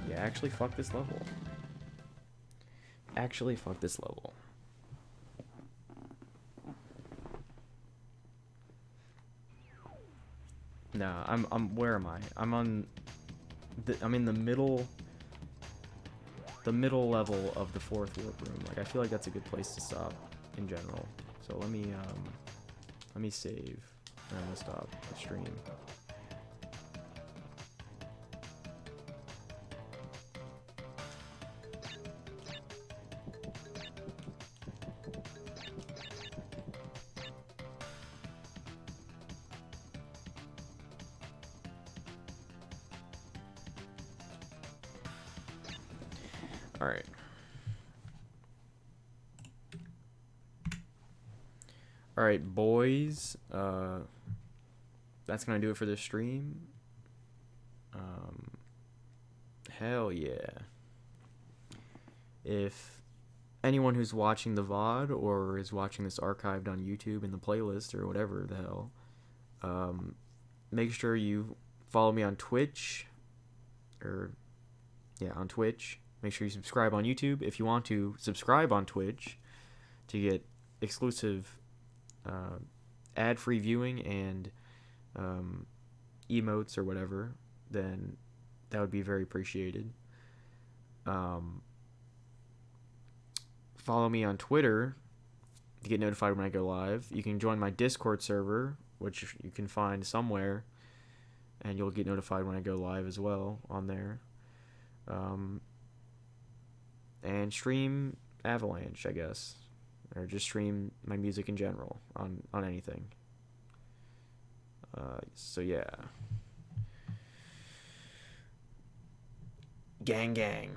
Yeah, actually, fuck this level. Actually, fuck this level. No, I'm where am I? I'm in the middle level of the fourth warp room. Like, I feel like that's a good place to stop in general. So let me save, and I'm gonna stop the stream. Alright. Alright, boys. That's gonna do it for this stream. Hell yeah. If anyone who's watching the VOD or is watching this archived on YouTube in the playlist or whatever the hell, make sure you follow me on Twitch. On Twitch. Make sure you subscribe on YouTube. If you want to subscribe on Twitch to get exclusive ad-free viewing and emotes or whatever, then that would be very appreciated. Follow me on Twitter to get notified when I go live. You can join my Discord server, which you can find somewhere, and you'll get notified when I go live as well on there. And stream Avalanche, I guess, or just stream my music in general on anything. So yeah. Gang gang.